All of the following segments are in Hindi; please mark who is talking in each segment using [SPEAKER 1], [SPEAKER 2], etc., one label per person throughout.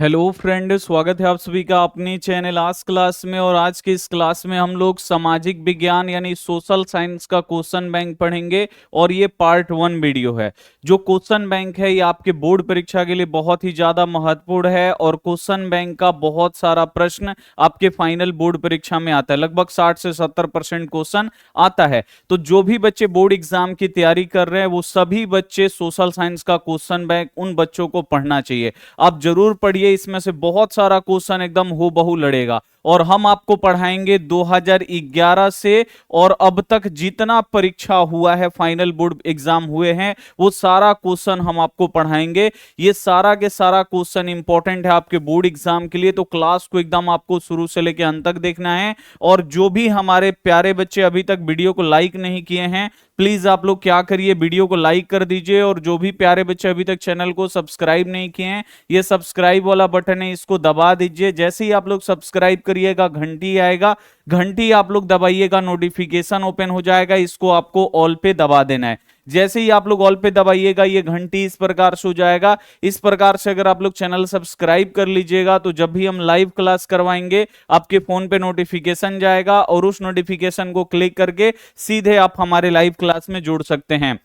[SPEAKER 1] हेलो फ्रेंड, स्वागत है आप सभी का अपनी चैनल आज क्लास में। और आज की इस क्लास में हम लोग सामाजिक विज्ञान यानी सोशल साइंस का क्वेश्चन बैंक पढ़ेंगे। और ये पार्ट 1 वीडियो है। जो क्वेश्चन बैंक है ये आपके बोर्ड परीक्षा के लिए बहुत ही ज्यादा महत्वपूर्ण है। और क्वेश्चन बैंक का बहुत सारा प्रश्न आपके फाइनल बोर्ड परीक्षा में आता है, लगभग 60 से 70% क्वेश्चन आता है। तो जो भी बच्चे बोर्ड एग्जाम की तैयारी कर रहे हैं वो सभी बच्चे सोशल साइंस का क्वेश्चन बैंक उन बच्चों को पढ़ना चाहिए। आप जरूर पढ़िए, इसमें से बहुत सारा क्वेश्चन एकदम हूबहू लड़ेगा। और हम आपको पढ़ाएंगे 2011 से और अब तक जितना परीक्षा हुआ है, फाइनल बोर्ड एग्जाम हुए हैं, वो सारा क्वेश्चन हम आपको पढ़ाएंगे। ये सारा के सारा क्वेश्चन इंपॉर्टेंट है आपके बोर्ड एग्जाम के लिए। तो क्लास को एकदम आपको शुरू से लेकर अंत तक देखना है। और जो भी हमारे प्यारे बच्चे अभी तक वीडियो को लाइक नहीं किए हैं, प्लीज आप लोग क्या करिए, वीडियो को लाइक कर दीजिए। और जो भी प्यारे बच्चे अभी तक चैनल को सब्सक्राइब नहीं किए हैं, ये सब्सक्राइब वाला बटन है, इसको दबा दीजिए। जैसे ही आप लोग सब्सक्राइब करिएगा घंटी आएगा, घंटी आप लोग दबाइएगा, नोटिफिकेशन ओपन हो जाएगा, इसको आपको ऑल पे दबा देना है। जैसे ही आप लोग ऑल पे दबाइएगा ये घंटी इस प्रकार से हो जाएगा। इस प्रकार से अगर आप लोग चैनल सब्सक्राइब कर लीजिएगा तो जब भी हम लाइव क्लास करवाएंगे आपके फोन पे नोटिफिकेशन जाएगा और उस नोटिफिकेशन को क्लिक करके सीधे आप हमारे लाइव क्लास में जुड़ सकते हैं।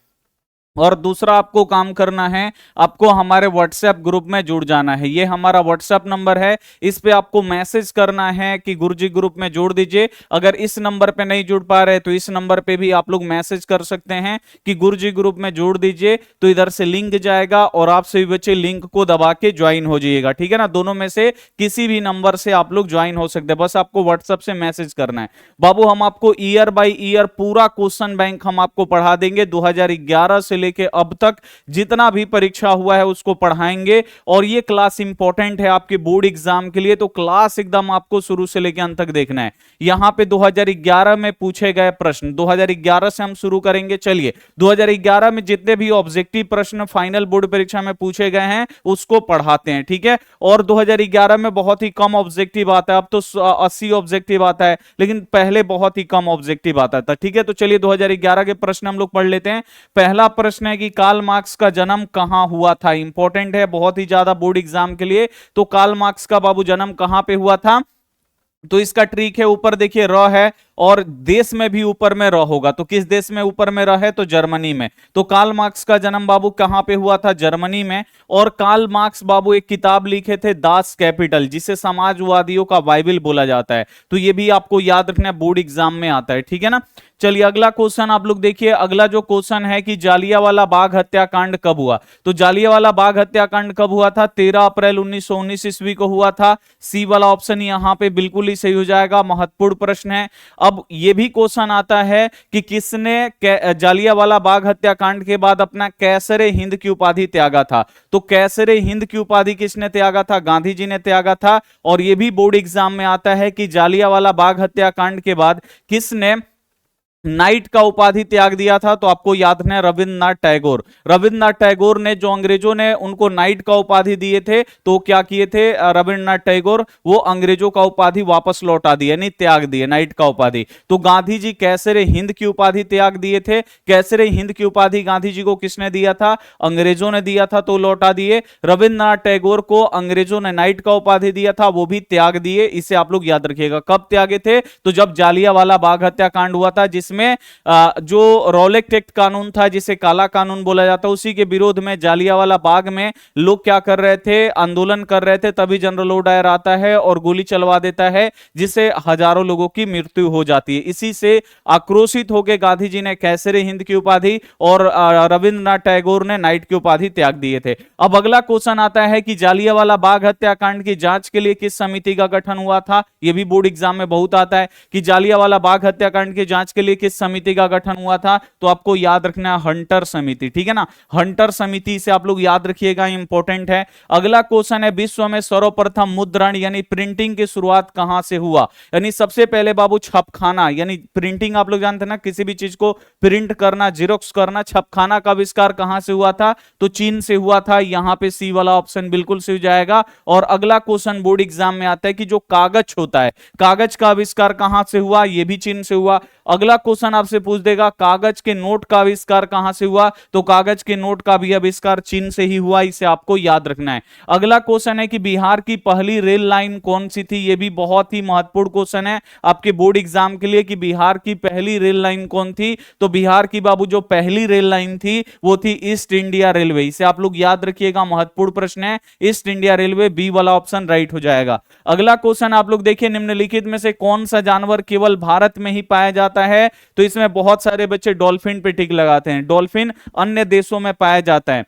[SPEAKER 1] और दूसरा आपको काम करना है, आपको हमारे व्हाट्सएप ग्रुप में जुड़ जाना है। ये हमारा व्हाट्सएप नंबर है, इस पे आपको मैसेज करना है कि गुरुजी ग्रुप में जोड़ दीजिए। अगर इस नंबर पे नहीं जुड़ पा रहे तो इस नंबर पे भी आप लोग मैसेज कर सकते हैं कि गुरुजी ग्रुप में जोड़ दीजिए। तो इधर से लिंक जाएगा और आप सभी बच्चे लिंक को दबा के ज्वाइन हो जाइएगा, ठीक है ना। दोनों में से किसी भी नंबर से आप लोग ज्वाइन हो सकते हैं, बस आपको व्हाट्सएप से मैसेज करना है। बाबू हम आपको ईयर बाय ईयर पूरा क्वेश्चन बैंक हम आपको पढ़ा देंगे। 2011 से लेके अब तक जितना भी परीक्षा हुआ है उसको पढ़ाएंगे। और ये क्लास इंपॉर्टेंट है आपके बोर्ड एग्जाम के लिए, तो क्लास एकदम आपको शुरू से लेकर अंत तक देखना है। यहां पे 2011 में पूछे गए प्रश्न, 2011 से हम शुरू करेंगे। चलिए 2011 में जितने भी ऑब्जेक्टिव प्रश्न फाइनल बोर्ड परीक्षा में पूछे गए हैं उसको पढ़ाते हैं, ठीक है। और 2011 में बहुत ही कम ऑब्जेक्टिव आता है, अब तो 80 ऑब्जेक्टिव आता है, लेकिन पहले बहुत ही कम ऑब्जेक्टिव आता था, ठीक है। तो चलिए 2011 के प्रश्न हम लोग पढ़ लेते हैं। पहला प्रश्न है कि कार्ल मार्क्स का जन्म कहां हुआ था। इंपॉर्टेंट है बहुत ही ज्यादा बोर्ड एग्जाम के लिए। तो कार्ल मार्क्स का बाबू जन्म कहां पे हुआ था, तो इसका ट्रिक है, ऊपर देखिए र है और देश में भी ऊपर में र होगा। तो किस देश में ऊपर में र है, तो जर्मनी में। तो कार्ल मार्क्स का जन्म बाबू कहां पे हुआ था, जर्मनी में। और कार्ल मार्क्स बाबू एक किताब लिखे थे दास कैपिटल, जिसे समाजवादियों का बाइबल बोला जाता है। तो ये भी आपको याद रखना, बोर्ड एग्जाम में आता है, ठीक है ना। चलिए अगला क्वेश्चन आप लोग देखिए। अगला जो क्वेश्चन है कि जालियांवाला बाग हत्याकांड कब हुआ। तो जालियांवाला बाग हत्याकांड कब हुआ था, 13 अप्रैल 1919 ईस्वी को हुआ था। सी वाला ऑप्शन यहां पे बिल्कुल ही सही हो जाएगा, महत्वपूर्ण प्रश्न है। अब ये भी क्वेश्चन आता है कि किसने जालियांवाला बाग हत्याकांड के बाद अपना कैसरे हिंद की उपाधि त्यागा था। तो कैसरे हिंद की उपाधि किसने त्यागा था, गांधी जी ने त्यागा था। और यह भी बोर्ड एग्जाम में आता है कि जालियांवाला बाग हत्याकांड के बाद किसने नाइट का उपाधि त्याग दिया था। तो आपको याद रखना है रविंद्रनाथ टैगोर। रविंद्रनाथ टैगोर ने, जो अंग्रेजों ने उनको नाइट का उपाधि दिए थे, तो क्या किए थे रविंद्रनाथ टैगोर, वो अंग्रेजों का उपाधि वापस लौटा दिए, नहीं त्याग दिए नाइट का उपाधि। तो गांधी जी कैसरे हिंद की उपाधि त्याग दिए थे। कैसरे हिंद की उपाधि गांधी जी को किसने दिया था, अंग्रेजों ने दिया था, तो लौटा दिए। रविंद्रनाथ टैगोर को अंग्रेजों ने नाइट का उपाधि दिया था, वो भी त्याग दिए। इसे आप लोग याद रखिएगा। कब त्यागे थे, तो जब जालियांवाला बाग हत्याकांड हुआ था, जिसमें जो रॉलेट एक्ट कानून था, जिसे काला कानून बोला जाता है, उसी के विरोध में जालियांवाला बाग में लोग क्या कर रहे थे, आंदोलन कर रहे थे। तभी जनरल ओडायर आता है और गोली चलवा देता है, जिससे हजारों लोगों की मृत्यु हो जाती है। इसी से आक्रोशित होकर गांधी जी ने कैसरे हिंद की उपाधि और रविंद्रनाथ टैगोर ने नाइट की उपाधि त्याग दिए थे। अब अगला क्वेश्चन आता है कि जालियांवाला बाग हत्याकांड की जांच के लिए किस समिति का गठन हुआ था। यह भी बोर्ड एग्जाम में बहुत आता है कि जालियांवाला बाग हत्याकांड की जांच के लिए किस समिति का गठन हुआ था। तो आपको याद रखना है हंटर समिति, ठीक है ना। हंटर समिति से आप लोग याद रखिएगा, इंपॉर्टेंट है। अगला क्वेश्चन है विश्व में सर्वप्रथम मुद्रण यानी प्रिंटिंग की शुरुआत कहां से हुआ। यानी सबसे पहले बाबू छपखाना, यानी प्रिंटिंग आप लोग जानते हैं ना, किसी भी चीज को प्रिंट करना, जेरोक्स करना, छपखाना का आविष्कार कहां से हुआ था, तो चीन से हुआ था। यहां पे सी वाला ऑप्शन बिल्कुल सही हो जाएगा। और अगला क्वेश्चन बोर्ड एग्जाम में आता है कि जो कागज होता है, कागज का आविष्कार कहां से हुआ, यह भी चीन से हुआ। अगला क्वेश्चन आपसे पूछ देगा कागज के नोट का आविष्कार कहां से हुआ, तो कागज के नोट का भी आविष्कार चीन से ही हुआ, इसे आपको याद रखना है। अगला क्वेश्चन है कि बिहार की पहली रेल लाइन कौन सी थी, यह भी बहुत ही महत्वपूर्ण क्वेश्चन है आपके बोर्ड एग्जाम के लिए कि बिहार की पहली रेल लाइन कौन थी। तो बिहार की बाबू जो पहली रेल लाइन थी वो थी ईस्ट इंडिया रेलवे, इसे आप लोग याद रखिएगा, महत्वपूर्ण प्रश्न है, ईस्ट इंडिया रेलवे, बी वाला ऑप्शन राइट हो जाएगा। अगला क्वेश्चन आप लोग देखिए, निम्नलिखित में से कौन सा जानवर केवल भारत में ही पाया जाता है, तो इसमें बहुत सारे बच्चे डॉल्फिन पे टिक लगाते हैं, डॉल्फिन अन्य देशों में पाया जाता है,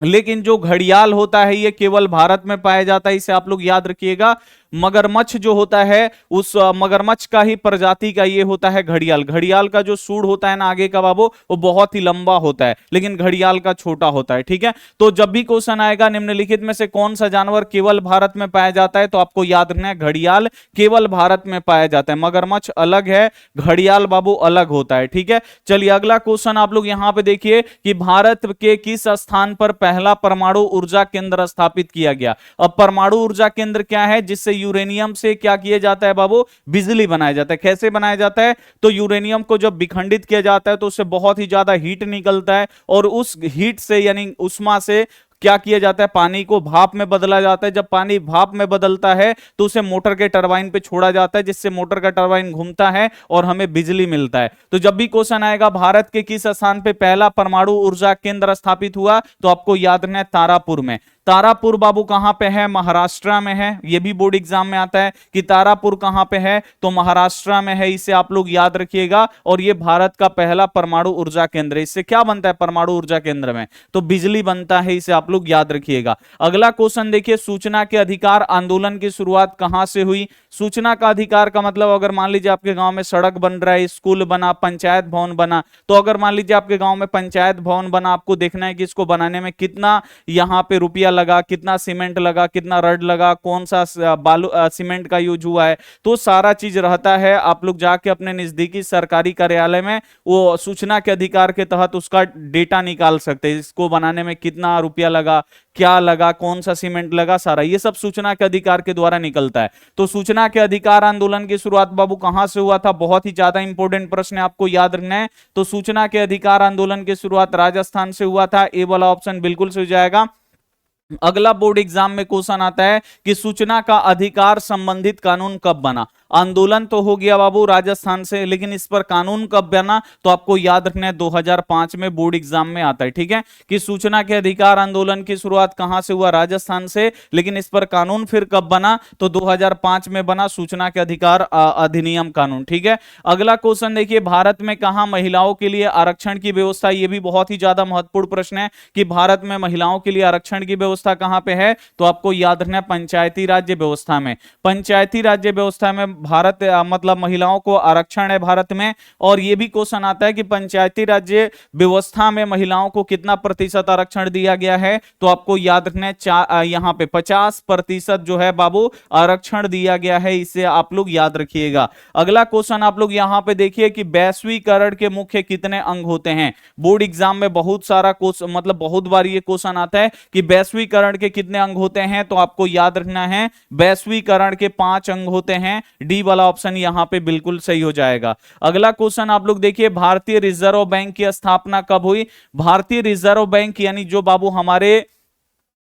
[SPEAKER 1] लेकिन जो घड़ियाल होता है ये केवल भारत में पाया जाता है, इसे आप लोग याद रखिएगा। मगरमच्छ जो होता है उस मगरमच्छ का ही प्रजाति का ये होता है घड़ियाल, घड़ियाल का जो सूंड होता है ना आगे का बाबू वो बहुत ही लंबा होता है, लेकिन घड़ियाल का छोटा होता है, ठीक है। तो जब भी क्वेश्चन आएगा निम्नलिखित में से कौन सा जानवर केवल भारत में पाया जाता है, तो आपको याद रखना है घड़ियाल केवल भारत में पाया जाता है, मगरमच्छ अलग है, घड़ियाल बाबू अलग होता है, ठीक है। चलिए अगला क्वेश्चन आप लोग यहां पे देखिए कि भारत के किस स्थान पर पहला परमाणु ऊर्जा केंद्र स्थापित किया गया। अब परमाणु ऊर्जा केंद्र क्या है, जिससे यूरेनियम से क्या किया जाता है बाबू, बिजली बनाया जाता है। कैसे बनाया जाता है, तो यूरेनियम को जब विखंडित किया जाता है तो उससे बहुत ही ज्यादा हीट निकलता है, और उस हीट से यानी उष्मा से क्या किया जाता है, पानी को भाप में बदला जाता है। जब पानी भाप में बदलता है तो उसे मोटर के टरबाइन पे छोड़ा जाता है, जिससे मोटर का टरबाइन घूमता है और हमें बिजली मिलता है। तो जब भी क्वेश्चन आएगा भारत के किस स्थान पे पहला परमाणु ऊर्जा केंद्र स्थापित हुआ, तो आपको याद रखना है तारापुर में। तारापुर बाबू कहां पे है, महाराष्ट्र में है, यह भी बोर्ड एग्जाम में आता है कि तारापुर कहां पे है, तो महाराष्ट्र में है, इसे आप लोग याद रखिएगा। और यह भारत का पहला परमाणु ऊर्जा केंद्र है। इससे क्या बनता है परमाणु ऊर्जा केंद्र में, तो बिजली बनता है, इसे आप लोग याद रखिएगा। अगला क्वेश्चन देखिए, सूचना के अधिकार आंदोलन की शुरुआत कहां से हुई। सूचना का अधिकार का मतलब अगर मान लीजिए आपके गांव में सड़क बन रहा है, स्कूल बना, पंचायत भवन बना, तो अगर मान लीजिए आपके गांव में पंचायत भवन बना, आपको देखना है कि इसको बनाने में कितना यहां पे रुपया लगा, कितना सीमेंट लगा, कितना रड लगा, कौन सा बालू सीमेंट का यूज हुआ है, तो सारा चीज रहता है। आप लोग जाके अपने नजदीकी सरकारी कार्यालय में वो सूचना के अधिकार के तहत उसका डेटा निकाल सकते हैं, इसको बनाने में कितना रुपया लगा, क्या लगा, कौन सा सीमेंट लगा, सारा ये सब सूचना के अधिकार के द्वारा निकलता है। तो सूचना के अधिकार आंदोलन की शुरुआत बाबू कहां से हुआ था, बहुत ही ज्यादा इंपॉर्टेंट प्रश्न है, आपको याद रखना है। तो सूचना के अधिकार आंदोलन की शुरुआत राजस्थान से हुआ था, ए वाला ऑप्शन बिल्कुल से हो जाएगा। अगला बोर्ड एग्जाम में क्वेश्चन आता है कि सूचना का अधिकार संबंधित कानून कब बना। आंदोलन तो हो गया बाबू राजस्थान से, लेकिन इस पर कानून कब बना, तो आपको याद रखना है 2005 में बोर्ड एग्जाम में आता है, ठीक है, कि सूचना के अधिकार आंदोलन की शुरुआत कहां से हुआ, राजस्थान से, लेकिन इस पर कानून फिर कब बना, तो 2005 में बना सूचना के अधिकार अधिनियम कानून, ठीक है। अगला क्वेश्चन देखिए, भारत में कहां महिलाओं के लिए आरक्षण की व्यवस्था, यह भी बहुत ही ज्यादा महत्वपूर्ण प्रश्न है कि भारत में महिलाओं के लिए आरक्षण की व्यवस्था कहां पे है, तो आपको याद रखना है पंचायती राज्य व्यवस्था में। पंचायती राज्य व्यवस्था में भारत मतलब महिलाओं को आरक्षण है भारत में। और यह भी क्वेश्चन आता है कि पंचायती राज्य व्यवस्था में महिलाओं को कितना प्रतिशत आरक्षण दिया गया है, तो आपको याद रखना है यहां पे 50% जो है बाबू आरक्षण दिया गया है, इसे आप लोग याद रखिएगा। अगला क्वेश्चन आप लोग यहां पे देखिए कि वैश्वीकरण के मुख्य कितने अंग होते हैं। बोर्ड एग्जाम में बहुत सारा क्वेश्चन मतलब बहुत बार ये क्वेश्चन आता है कि वैश्वीकरण के कितने अंग होते हैं, तो आपको याद रखना है वैश्वीकरण के 5 अंग होते हैं, डी वाला ऑप्शन यहां पे बिल्कुल सही हो जाएगा। अगला क्वेश्चन आप लोग देखिए, भारतीय रिजर्व बैंक की स्थापना कब हुई। भारतीय रिजर्व बैंक यानी जो बाबू हमारे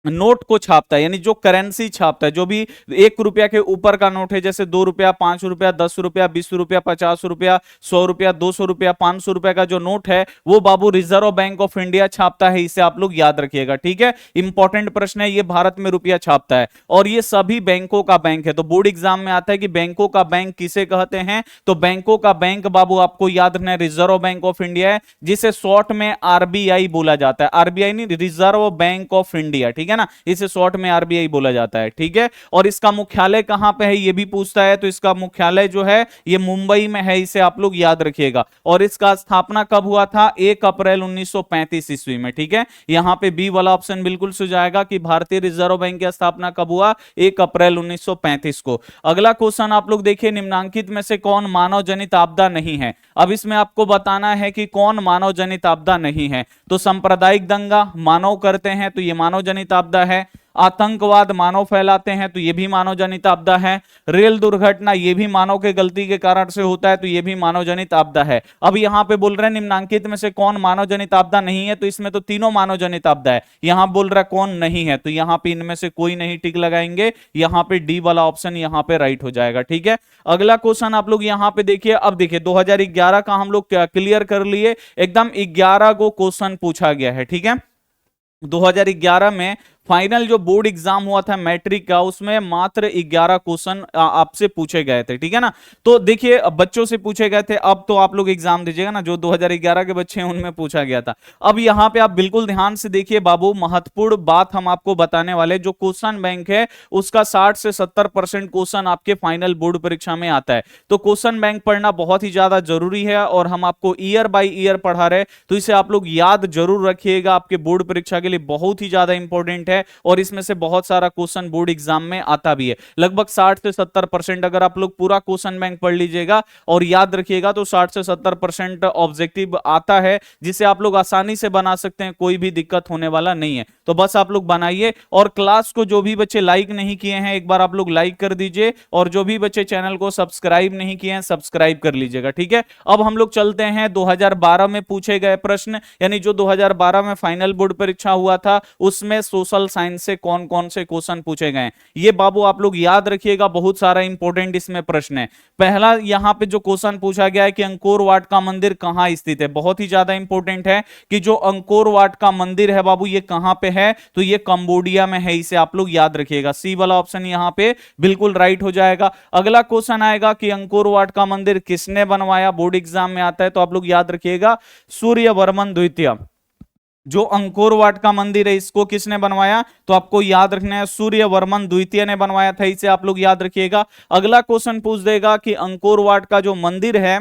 [SPEAKER 1] नोट को छापता है, यानी जो करेंसी छापता है, जो भी 1 रुपया के ऊपर का नोट है, जैसे 2 रुपया, 5 रुपया, 10 रुपया, 20 रुपया, 50 रुपया, 100 रुपया, 200 रुपया, 500 रुपया का जो नोट है वो बाबू रिजर्व बैंक ऑफ इंडिया छापता है, इसे आप लोग याद रखिएगा, ठीक है। इंपॉर्टेंट प्रश्न है, ये भारत में रुपया छापता है और ये सभी बैंकों का बैंक है। तो बोर्ड एग्जाम में आता है कि बैंकों का बैंक किसे कहते हैं, तो बैंकों का बैंक बाबू आपको याद रखना है रिजर्व बैंक ऑफ इंडिया है, जिसे शॉर्ट में आरबीआई बोला जाता है। आरबीआई नहीं, रिजर्व बैंक ऑफ इंडिया, ठीक है ना, इसे शॉर्ट में आरबीआई बोला जाता है, ठीक है। और इसका मुख्यालय कहां पे है ये भी पूछता है, तो इसका मुख्यालय जो है ये मुंबई में है, इसे आप लोग याद रखिएगा। और इसका स्थापना कब हुआ था, 1 अप्रैल 1935 ईस्वी में, ठीक है। यहां पे बी वाला ऑप्शन बिल्कुल सही जाएगा कि भारतीय रिजर्व बैंक की स्थापना कब हुआ, 1 अप्रैल 1935 को। अगला क्वेश्चन आप लोग देखिए, निम्नांकित में से कौन मानव जनित आपदा नहीं है। अब इसमें आपको बताना है कि कौन मानव जनित आपदा नहीं है। तो सांप्रदायिक दंगा मानव करते हैं, तो ये मानव जनित आपदा है। आतंकवाद मानव फैलाते हैं तो ये भी मानव जनित आपदा है। रेल दुर्घटना ये भी मानव के गलती के कारण से होता है तो ये भी मानव जनित आपदा है। अब यहाँ पे बोल रहे हैं निम्नांकित में से कौन मानव जनित आपदा नहीं है, तो इसमें तो तीनों मानव जनित आपदा है। यहां बोल रहा है कौन नहीं है, तो यहां पे इनमें से कोई नहीं टिक लगाएंगे, यहां पे डी वाला ऑप्शन यहां पे राइट हो जाएगा। ठीक है, अगला क्वेश्चन आप लोग यहां पे देखिए। अब देखिए 2011 का हम लोग क्लियर कर लिए, एकदम 11 को क्वेश्चन पूछा गया है। ठीक है, 2011 में फाइनल जो बोर्ड एग्जाम हुआ था मैट्रिक का, उसमें मात्र 11 क्वेश्चन आपसे पूछे गए थे। ठीक है ना, तो देखिए बच्चों से पूछे गए थे, अब तो आप लोग एग्जाम दीजिएगा ना, जो 2011 के बच्चे हैं उनमें पूछा गया था। अब यहां पे आप बिल्कुल ध्यान से देखिए बाबू, महत्वपूर्ण बात हम आपको बताने वाले, जो क्वेश्चन बैंक है उसका 60 से 70% क्वेश्चन आपके फाइनल बोर्ड परीक्षा में आता है। तो क्वेश्चन बैंक पढ़ना बहुत ही ज्यादा जरूरी है, और हम आपको ईयर बाय ईयर पढ़ा रहे, तो इसे आप लोग याद जरूर रखिएगा, आपके बोर्ड परीक्षा के लिए बहुत ही ज्यादा इंपॉर्टेंट है। और इसमें से बहुत सारा क्वेश्चन बोर्ड एग्जाम में आता भी है, लगभग 60 से 70%। अगर आप लोग पूरा क्वेश्चन बैंक पढ़ लीजिएगा और याद रखिएगा तो 60 से 70% ऑब्जेक्टिव आता है, जिसे आप लोग आसानी से बना सकते हैं, कोई भी दिक्कत होने वाला नहीं है। तो बस आप लोग बनाइए, और क्लास को जो भी बच्चे लाइक नहीं किए हैं एक बार आप लोग लाइक कर दीजिए, और जो भी बच्चे चैनल को सब्सक्राइब नहीं किए हैं सब्सक्राइब कर लीजिएगा। ठीक है, अब हम लोग चलते हैं 2012 में पूछे गए प्रश्न, यानी जो 2012 में फाइनल बोर्ड परीक्षा हुआ था उसमें सोशल साइंस से कौन कौन से क्वेश्चन पूछे गए। ये बाबू आप लोग याद रखिएगा, बहुत सारा इंपॉर्टेंट इसमें प्रश्न है। पहला यहां पे जो क्वेश्चन पूछा गया है कि अंकोर वाट का मंदिर कहां स्थित है, बहुत ही ज्यादा इंपॉर्टेंट है कि जो अंकोर वाट का मंदिर है बाबू ये कहां पे है, तो ये कंबोडिया में है, इसे आप लोग याद रखिएगा। सी वाला ऑप्शन यहां पे बिल्कुल राइट हो जाएगा। अगला क्वेश्चन आएगा कि अंकोर वाट का मंदिर किसने बनवाया, बोर्ड एग्जाम में आता है, तो आप लोग याद रखिएगा सूर्यवर्मन द्वितीय। जो अंकोर वाट का मंदिर है इसको किसने बनवाया, तो आपको याद रखना है सूर्यवर्मन द्वितीय ने बनवाया था, इसे आप लोग याद रखिएगा। अगला क्वेश्चन पूछ देगा कि अंकोर वाट का जो मंदिर है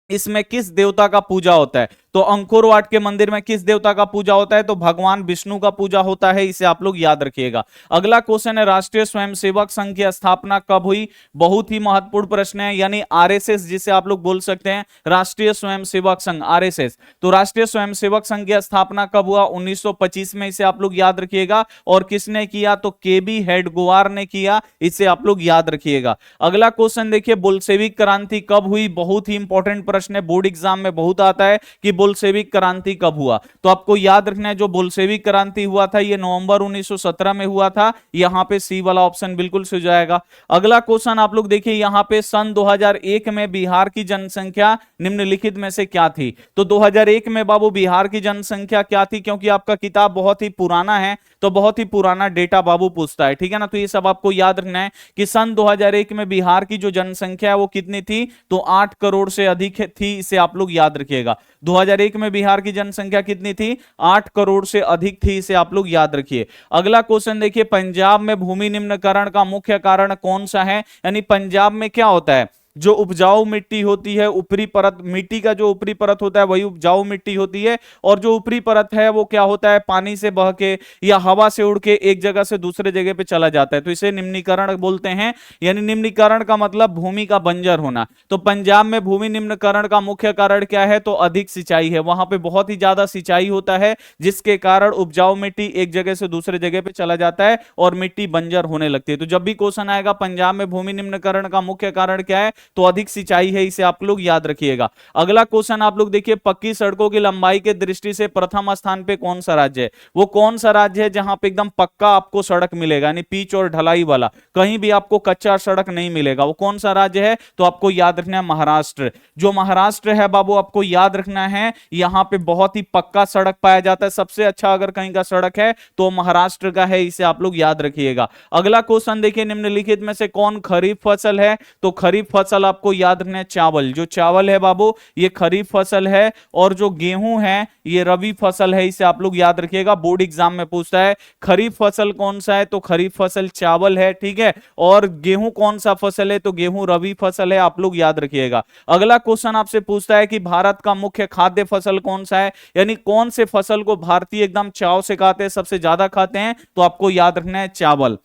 [SPEAKER 1] इसमें किस देवता का पूजा होता है, तो अंकोर वाट के मंदिर में किस देवता का पूजा होता है, तो भगवान विष्णु का पूजा होता है, इसे आप लोग याद रखिएगा। अगला क्वेश्चन है राष्ट्रीय स्वयंसेवक संघ की स्थापना कब हुई, बहुत ही महत्वपूर्ण प्रश्न है, यानी आरएसएस जिसे आप लोग बोल सकते हैं, राष्ट्रीय स्वयंसेवक संघ आरएसएस। तो राष्ट्रीय स्वयंसेवक संघ की स्थापना कब हुआ, 1925 में, इसे आप लोग याद रखिएगा। और किसने किया, तो केबी हेडगोवार ने किया, इसे आप लोग याद रखिएगा। अगला क्वेश्चन देखिए बोल्शेविक क्रांति कब हुई, बहुत ही इंपॉर्टेंट प्रश्न है, बोर्ड एग्जाम में बहुत आता है कि बोल्शेविक क्रांति कब हुआ, तो आपको याद रखना है जो बोल्शेविक क्रांति हुआ था ये नवंबर 1917 में हुआ था, यहां पे सी वाला ऑप्शन बिल्कुल सही जाएगा। अगला क्वेश्चन आप लोग देखिए यहां पे सन 2001 में बिहार की जनसंख्या निम्नलिखित में से क्या थी, तो 2001 में बाबू बिहार की जनसंख्या क्या थी, क्योंकि आपका किताब बहुत ही पुराना है तो बहुत ही पुराना डेटा बाबू पूछता है, ठीक है ना। तो ये सब आपको याद रखना है कि सन 2001 में बिहार की जो जनसंख्या है वो कितनी थी, तो 8 करोड़ से अधिक थी, इसे आप लोग याद रखिएगा। 2001 में बिहार की जनसंख्या कितनी थी, 8 करोड़ से अधिक थी, इसे आप लोग याद रखिए। अगला क्वेश्चन देखिए पंजाब में भूमि निम्नकरण का मुख्य कारण कौन सा है, यानी पंजाब में क्या होता है, जो उपजाऊ मिट्टी होती है, ऊपरी परत, मिट्टी का जो ऊपरी परत होता है वही उपजाऊ मिट्टी होती है, और जो ऊपरी परत है वो क्या होता है, पानी से बह के या हवा से उड़ के एक जगह से दूसरे जगह पे चला जाता है, तो इसे निम्नीकरण बोलते हैं, यानी निम्नीकरण का मतलब भूमि का बंजर होना। तो पंजाब में भूमि निम्नीकरण का मुख्य कारण क्या है, तो अधिक सिंचाई है, वहां पे बहुत ही ज्यादा सिंचाई होता है जिसके कारण उपजाऊ मिट्टी एक जगह से दूसरे जगह पे चला जाता है और मिट्टी बंजर होने लगती है। तो जब भी क्वेश्चन आएगा पंजाब में भूमि निम्नीकरण का मुख्य कारण क्या है, तो अधिक सिंचाई है, इसे आप लोग याद रखिएगा। अगला क्वेश्चन आप लोग देखिए पक्की सड़कों की लंबाई के दृष्टि से प्रथम स्थान पे कौन सा राज्य है, वो कौन सा राज्य है जहां पे एकदम पक्का आपको सड़क मिलेगा, यानी पिच और ढलाई वाला, कहीं भी आपको कच्चा सड़क नहीं मिलेगा, वो कौन सा राज्य है, तो आपको याद रखना है महाराष्ट्र। जो महाराष्ट्र है बाबू आपको याद रखना है यहां पे बहुत ही पक्का सड़क पाया जाता है, सबसे अच्छा अगर कहीं का सड़क है तो महाराष्ट्र का है, इसे आप लोग याद रखिएगा। अगला क्वेश्चन देखिए निम्नलिखित में से कौन खरीफ फसल है, तो खरीफ फसल आपको याद रखना है चावल, जो चावल है बाबू ये खरीफ फसल है, और जो गेहूं है ये रबी फसल है, इसे आप लोग याद रखिएगा, बोर्ड एग्जाम में पूछता है खरीफ फसल कौन सा है, तो खरीफ फसल चावल है, ठीक है, और गेहूं कौन सा फसल है, तो गेहूं रबी फसल है, आप लोग याद रखिएगा। अगला क्वेश्चन आपसे पूछता है कि भारत का मुख्य खाद्य फसल कौन सा है, यानी कौन से फसल को भारतीय एकदम चाव से खाते हैं, सबसे ज्यादा खाते हैं, तो आपको याद रखना है चावल।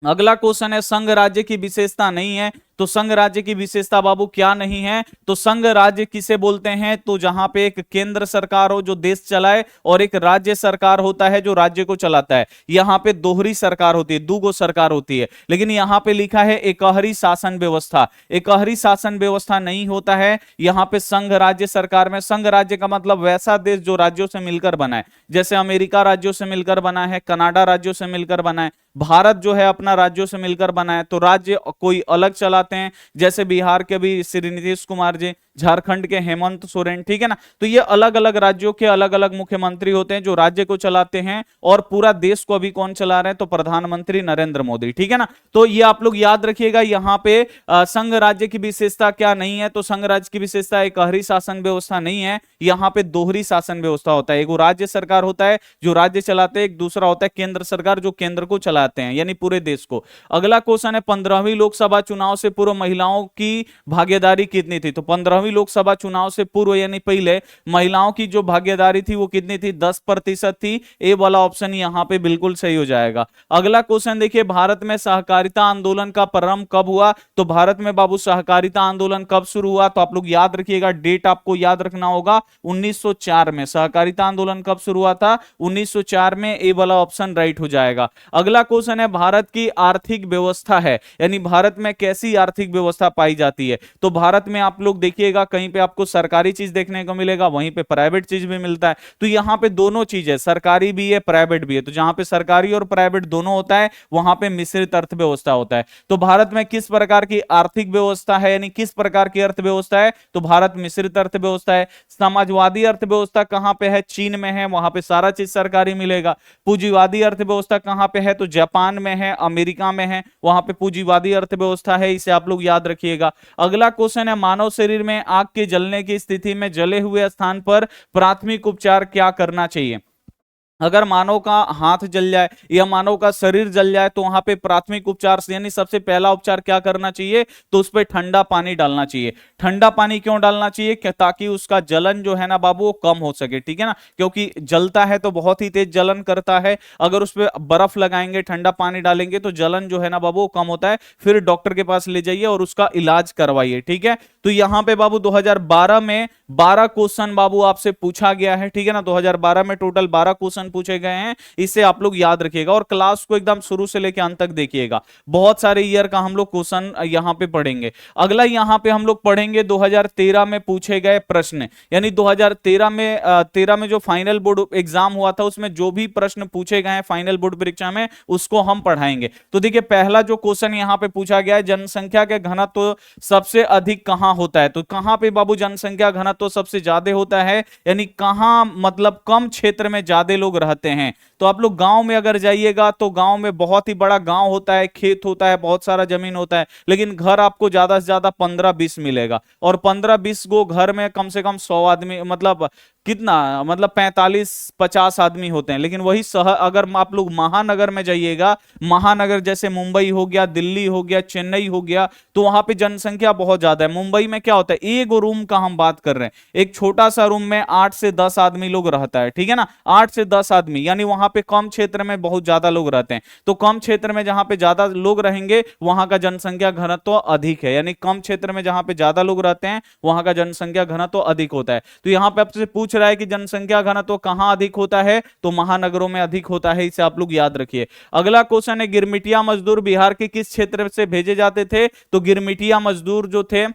[SPEAKER 1] अगला क्वेश्चन है संघ राज्य की विशेषता नहीं है, तो संघ राज्य की विशेषता बाबू क्या नहीं है? तो संघ राज्य किसे बोलते हैं? तो जहां पे एक केंद्र सरकार हो जो देश चलाए और एक राज्य सरकार होता है जो राज्य को चलाता है। यहां पे दोहरी सरकार होती है, दूगो सरकार होती है। लेकिन यहां पे लिखा है एकहरी शासन व्यवस्था। एकहरी शासन व्यवस्था नहीं होता है यहां पे संघ राज्य सरकार में। संघ राज्य का मतलब वैसा देश जो राज्यों से मिलकर बना है, जैसे अमेरिका राज्यों से मिलकर बना है, कनाडा राज्यों से मिलकर बना है, भारत जो है अपना राज्यों से मिलकर बना है। तो राज्य कोई अलग चलाते हैं, जैसे बिहार के भी श्री नीतीश कुमार जी, झारखंड के हेमंत सोरेन, ठीक है ना। तो ये अलग अलग राज्यों के अलग अलग मुख्यमंत्री होते हैं जो राज्य को चलाते हैं, और पूरा देश को अभी कौन चला रहे हैं? तो प्रधानमंत्री नरेंद्र मोदी, ठीक है ना। तो ये आप लोग याद रखिएगा। यहां पे संघ राज्य की विशेषता क्या नहीं है? तो संघ राज्य की विशेषता एकहरी शासन व्यवस्था नहीं है, यहां पे दोहरी शासन व्यवस्था होता है। एक राज्य सरकार होता है जो राज्य चलाते हैं, एक दूसरा होता है केंद्र सरकार जो केंद्र को चलाते हैं, यानी पूरे देश को। अगला क्वेश्चन है 15वीं लोकसभा चुनाव से पूर्व महिलाओं की भागीदारी कितनी थी? तो 15वीं लोकसभा चुनाव से पूर्व यानी पहले महिलाओं की जो भागीदारी थी वो कितनी थी? 10% थी। ए वाला ऑप्शन यहां पे बिल्कुल सही हो जाएगा। अगला क्वेश्चन देखिए, भारत में सहकारिता आंदोलन का प्रारंभ कब हुआ? तो भारत में बाबू सहकारिता आंदोलन कब शुरू हुआ? तो आप लोग याद रखिएगा, डेट आपको याद रखना होगा, 1904 में। सहकारिता आंदोलन कब शुरू हुआ था? 1904 में। ए वाला ऑप्शन राइट हो जाएगा। अगला क्वेश्चन है, भारत की आर्थिक व्यवस्था है, यानी भारत में कैसी आर्थिक व्यवस्था पाई जाती है? तो भारत में आप लोग देखिएगा, कहीं पे आपको सरकारी चीज देखने को मिलेगा, वहीं पे प्राइवेट चीज भी मिलता है। तो यहां पे दोनों चीज है, सरकारी भी है, प्राइवेट भी है। तो जहां पे सरकारी और प्राइवेट दोनों होता है वहां पे मिश्रित अर्थव्यवस्था होता है। तो भारत में किस प्रकार की आर्थिक व्यवस्था है, यानी किस प्रकार की अर्थव्यवस्था है? तो भारत मिश्रित अर्थव्यवस्था है। समाजवादी अर्थव्यवस्था कहां पे है? चीन में है, वहां पे सारा चीज सरकारी मिलेगा। पूंजीवादी अर्थव्यवस्था कहां पे है? तो जापान में है, अमेरिका में है, वहां पे पूंजीवादी अर्थव्यवस्था है। इसे आप लोग याद रखिएगा। अगला क्वेश्चन है, मानव शरीर में आग के जलने की स्थिति में जले हुए स्थान पर प्राथमिक उपचार क्या करना चाहिए? अगर मानव का हाथ जल जाए या मानव का शरीर जल जाए तो वहां पे प्राथमिक उपचार यानी सबसे पहला उपचार क्या करना चाहिए? तो उस पर ठंडा पानी डालना चाहिए। ठंडा पानी क्यों डालना चाहिए? ताकि उसका जलन जो है ना बाबू वो कम हो सके, ठीक है ना। क्योंकि जलता है तो बहुत ही तेज जलन करता है, अगर उस पर बर्फ लगाएंगे, ठंडा पानी डालेंगे तो जलन जो है ना बाबू वो कम होता है। फिर डॉक्टर के पास ले जाइए और उसका इलाज करवाइए, ठीक है। तो यहां पे बाबू 2012 में 12 क्वेश्चन बाबू आपसे पूछा गया है, ठीक है ना। 2012 में टोटल 12 क्वेश्चन पूछे गए हैं, इसे आप लोग याद रखिएगा और क्लास को एकदम शुरू से लेकर अंत तक देखिएगा। बहुत सारे ईयर का हम लोग क्वेश्चन यहां पे पढ़ेंगे। अगला यहां पे हम लोग पढ़ेंगे 2013 में पूछे गए प्रश्न, यानी 2013 में 13 में जो फाइनल बोर्ड एग्जाम हुआ था उसमें जो भी प्रश्न पूछे गए हैं फाइनल बोर्ड परीक्षा में उसको हम पढ़ाएंगे। तो देखिए पहला जो क्वेश्चन यहां पे पूछा गया है, जनसंख्या के घनत्व तो सबसे अधिक कहां होता है? तो कहां पे बाबू जनसंख्या घनत्व तो सबसे ज्यादा होता है, यानी कहां मतलब कम क्षेत्र में ज्यादा लोग रहते हैं? तो आप लोग गांव में अगर जाइएगा तो गांव में बहुत ही बड़ा गांव होता है, खेत होता है, बहुत सारा जमीन होता है, लेकिन घर आपको ज्यादा से ज्यादा 15-20 मिलेगा। और 15-20 गो घर में कम से कम 100 आदमी, मतलब कितना, मतलब 45-50 आदमी होते हैं। लेकिन वही शहर अगर आप लोग महानगर में जाइएगा, महानगर जैसे मुंबई हो गया, दिल्ली हो गया, चेन्नई हो गया, तो वहां पे जनसंख्या बहुत ज्यादा है। मुंबई में क्या होता है, एक रूम का हम बात कर रहे हैं, एक छोटा सा रूम में 8 से 10 आदमी लोग रहता है, ठीक है ना। 8 से 10 आदमी, यानी वहां पे कम क्षेत्र में बहुत ज्यादा लोग रहते हैं। तो कम क्षेत्र में जहां पे ज्यादा लोग रहेंगे वहां का जनसंख्या घनत्व अधिक है, यानी कम क्षेत्र में जहां पे ज्यादा लोग रहते हैं वहां का जनसंख्या घनत्व अधिक होता है। तो यहां पे आपसे पूछ रहा है कि जनसंख्या घनत्व कहां अधिक होता है? तो महानगरों में अधिक होता है, इसे आप लोग याद रखिए। अगला क्वेश्चन है, गिरमिटिया मजदूर बिहार के किस क्षेत्र से भेजे जाते थे? तो गिरमिटिया मजदूर जो थे,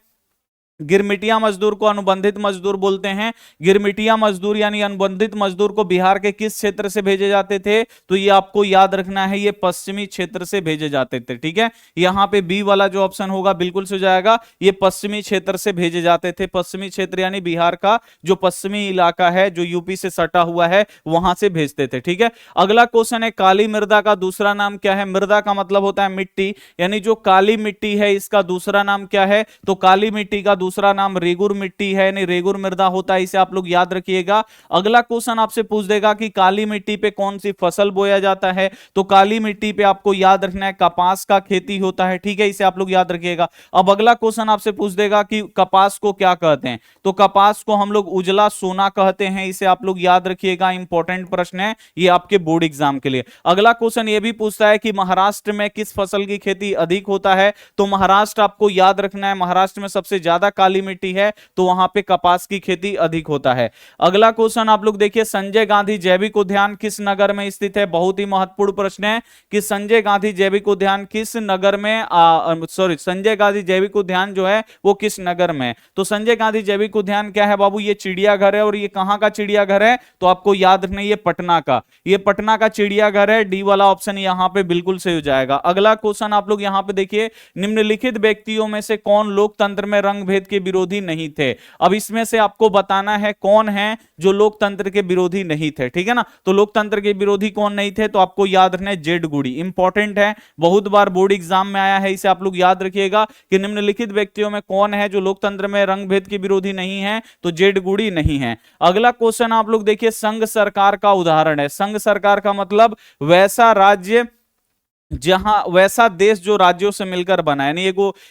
[SPEAKER 1] गिरमिटिया मजदूर को अनुबंधित मजदूर बोलते हैं। गिरमिटिया मजदूर यानी अनुबंधित मजदूर को बिहार के किस क्षेत्र से भेजे जाते थे? तो ये आपको याद रखना है, ये पश्चिमी क्षेत्र से भेजे जाते थे, ठीक है। यहां पे बी वाला जो ऑप्शन होगा बिल्कुल से जाएगा, ये पश्चिमी क्षेत्र से भेजे जाते थे। पश्चिमी क्षेत्र यानी बिहार का जो पश्चिमी इलाका है जो यूपी से सटा हुआ है वहां से भेजते थे, ठीक है। अगला क्वेश्चन है, काली मृदा का दूसरा नाम क्या है? मृदा का मतलब होता है मिट्टी, यानी जो काली मिट्टी है इसका दूसरा नाम क्या है? तो काली मिट्टी का दूसरा नाम रेगुर मिट्टी है, यानी रेगुर मृदा होता है, इसे आप लोग याद रखिएगा। अगला क्वेश्चन आपसे पूछ देगा कि काली मिट्टी पे कौन सी फसल बोया जाता है, तो काली मिट्टी पे आपको याद रखना है कपास का खेती होता है, ठीक है, इसे आप लोग याद रखिएगा। अब अगला क्वेश्चन आपसे पूछ देगा कि कपास को क्या कहते हैं, तो कपास को हम लोग उजला सोना कहते हैं, इसे आप लोग याद रखिएगा, इंपॉर्टेंट प्रश्न है ये आपके बोर्ड एग्जाम के लिए। अगला क्वेश्चन ये भी पूछता है कि महाराष्ट्र में किस फसल की खेती अधिक होता है, तो महाराष्ट्र आपको याद रखना है, महाराष्ट्र में सबसे ज्यादा काली मिट्टी है, तो वहां पे कपास की खेती अधिक होता है। अगला क्वेश्चन आप लोग देखिए, संजय गांधी जैविक उद्यान किस नगर में स्थित है, बहुत ही महत्वपूर्ण प्रश्न है कि संजय गांधी जैविक उद्यान किस नगर में, संजय गांधी जैविक उद्यान जो है वो किस नगर में। तो संजय गांधी जैविक उद्यान क्या है बाबू, ये चिड़ियाघर है, और ये कहां का चिड़ियाघर है, तो आपको याद रखना ये पटना का, ये पटना का चिड़ियाघर है। डी वाला ऑप्शन यहां पे बिल्कुल सही हो जाएगा। अगला क्वेश्चन आप लोग यहां पे देखिए, निम्नलिखित व्यक्तियों में से कौन लोकतंत्र में रंग भेद के विरोधी नहीं थे। अब इसमें से आपको बताना है कौन है जो लोकतंत्र के विरोधी नहीं थे, ठीक है ना। तो लोकतंत्र के विरोधी कौन नहीं थे, तो आपको याद रखना है जेड गुडी, इंपॉर्टेंट है, बहुत बार बोर्ड एग्जाम में आया है, इसे आप लोग याद रखिएगा कि निम्नलिखित व्यक्तियों में कौन है जो लोकतंत्र में रंग भेद के विरोधी नहीं है, तो जेड गुडी नहीं है। अगला क्वेश्चन आप लोग देखिए, संघ सरकार का उदाहरण है। संघ सरकार का मतलब वैसा राज्य जहां, वैसा देश जो राज्यों से मिलकर बना है, यानी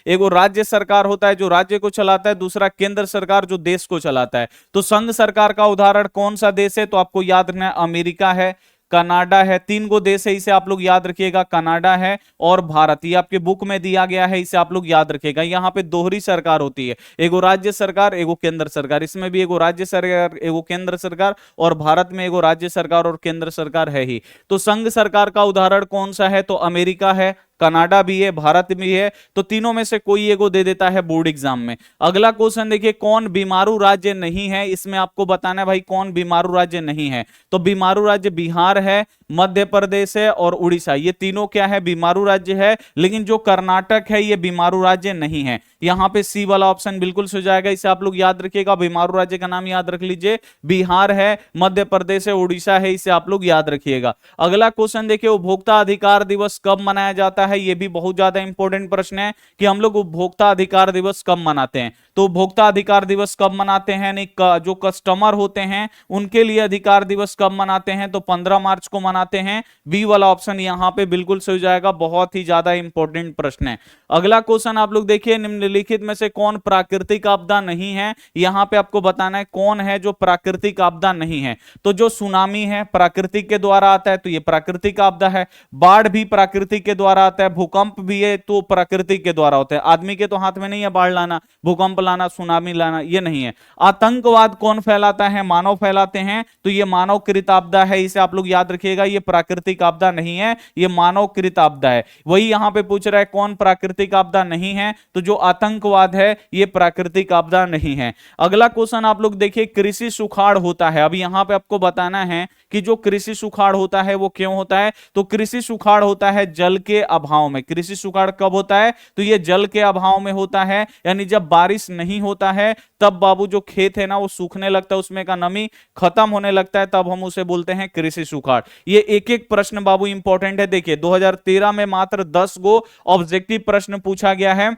[SPEAKER 1] एगो राज्य सरकार होता है जो राज्य को चलाता है, दूसरा केंद्र सरकार जो देश को चलाता है। तो संघ सरकार का उदाहरण कौन सा देश है, तो आपको याद रखना है अमेरिका है, कनाडा है, तीन गो देश है, इसे आप लोग याद रखिएगा, कनाडा है और भारत, ये आपके बुक में दिया गया है, इसे आप लोग याद रखिएगा। यहां पे दोहरी सरकार होती है, एगो राज्य सरकार एगो केंद्र सरकार, इसमें भी एगो राज्य सरकार एगो केंद्र सरकार, और भारत में एगो राज्य सरकार और केंद्र सरकार है ही। तो संघ सरकार का उदाहरण कौन सा है, तो अमेरिका है, कनाडा भी है, भारत भी है, तो तीनों में से कोई एगो दे देता है बोर्ड एग्जाम में। अगला क्वेश्चन देखिए, कौन बीमारू राज्य नहीं है, इसमें आपको बताना है भाई कौन बीमारू राज्य नहीं है। तो बीमारू राज्य बिहार है, मध्य प्रदेश है और उड़ीसा, ये तीनों क्या है, बीमारू राज्य है। लेकिन जो कर्नाटक है ये बीमारू राज्य नहीं है, यहां पे सी वाला ऑप्शन बिल्कुल सही हो जाएगा, इसे आप लोग याद रखिएगा। बीमारू राज्य का नाम याद रख लीजिए, बिहार है, मध्य प्रदेश है, उड़ीसा है, इसे आप लोग याद रखिएगा। अगला क्वेश्चन देखिए, उपभोक्ता अधिकार दिवस कब मनाया जाता है, यह भी बहुत ज्यादा इंपॉर्टेंट प्रश्न है कि हम लोग उपभोक्ता अधिकार दिवस कब मनाते हैं। तो उपभोक्ता अधिकार दिवस कब मनाते हैं, जो कस्टमर होते हैं उनके लिए अधिकार दिवस कब मनाते हैं, तो 15 मार्च को मनाते हैं। बी वाला ऑप्शन यहां पे बिल्कुल सही हो जाएगा, बहुत ही ज्यादा इंपॉर्टेंट प्रश्न है। अगला क्वेश्चन आप लोग देखिए, निम्नलिखित में से कौन प्राकृतिक आपदा नहीं है, यहां पे आपको बताना है कौन है जो प्राकृतिक आपदा नहीं है। तो जो सुनामी है प्राकृतिक के द्वारा आता है, तो ये प्राकृतिक आपदा है। बाढ़ भी प्राकृतिक के द्वारा आता है, भूकंप भी है तो प्राकृतिक के द्वारा होता है, आदमी के तो हाथ में नहीं है बाढ़ लाना, भूकंप लाना, सुनामी लाना, ये नहीं है। आतंकवाद कौन फैलाता है, मानव फैलाते हैं, तो ये मानव कृत आपदा है, इसे आप लोग याद रखिएगा, ये प्राकृतिक आपदा नहीं है, ये मानव कृत आपदा है। वही यहां पे पूछ रहा है कौन प्राकृतिक आपदा नहीं है, तो जो आतंकवाद है ये प्राकृतिक आपदा नहीं है। अगला क्वेश्चन आप लोग देखिए, कृषि सुखाड़ होता है। अब यहां पे आपको बताना है कि जो कृषि सुखाड़ होता है वो क्यों होता है, तो कृषि सुखाड़ होता है जल के अभाव में। कृषि सुखाड़ कब होता है, तो ये जल के अभाव में होता है, यानी जब बारिश नहीं होता है तब बाबू जो खेत है ना वो सूखने लगता है, उसमें का नमी खत्म होने लगता है, तब हम उसे बोलते हैं कृषि सुखाड़। ये एक एक प्रश्न बाबू इंपॉर्टेंट है। देखिए 2013 में मात्र 10 गो ऑब्जेक्टिव प्रश्न पूछा गया है,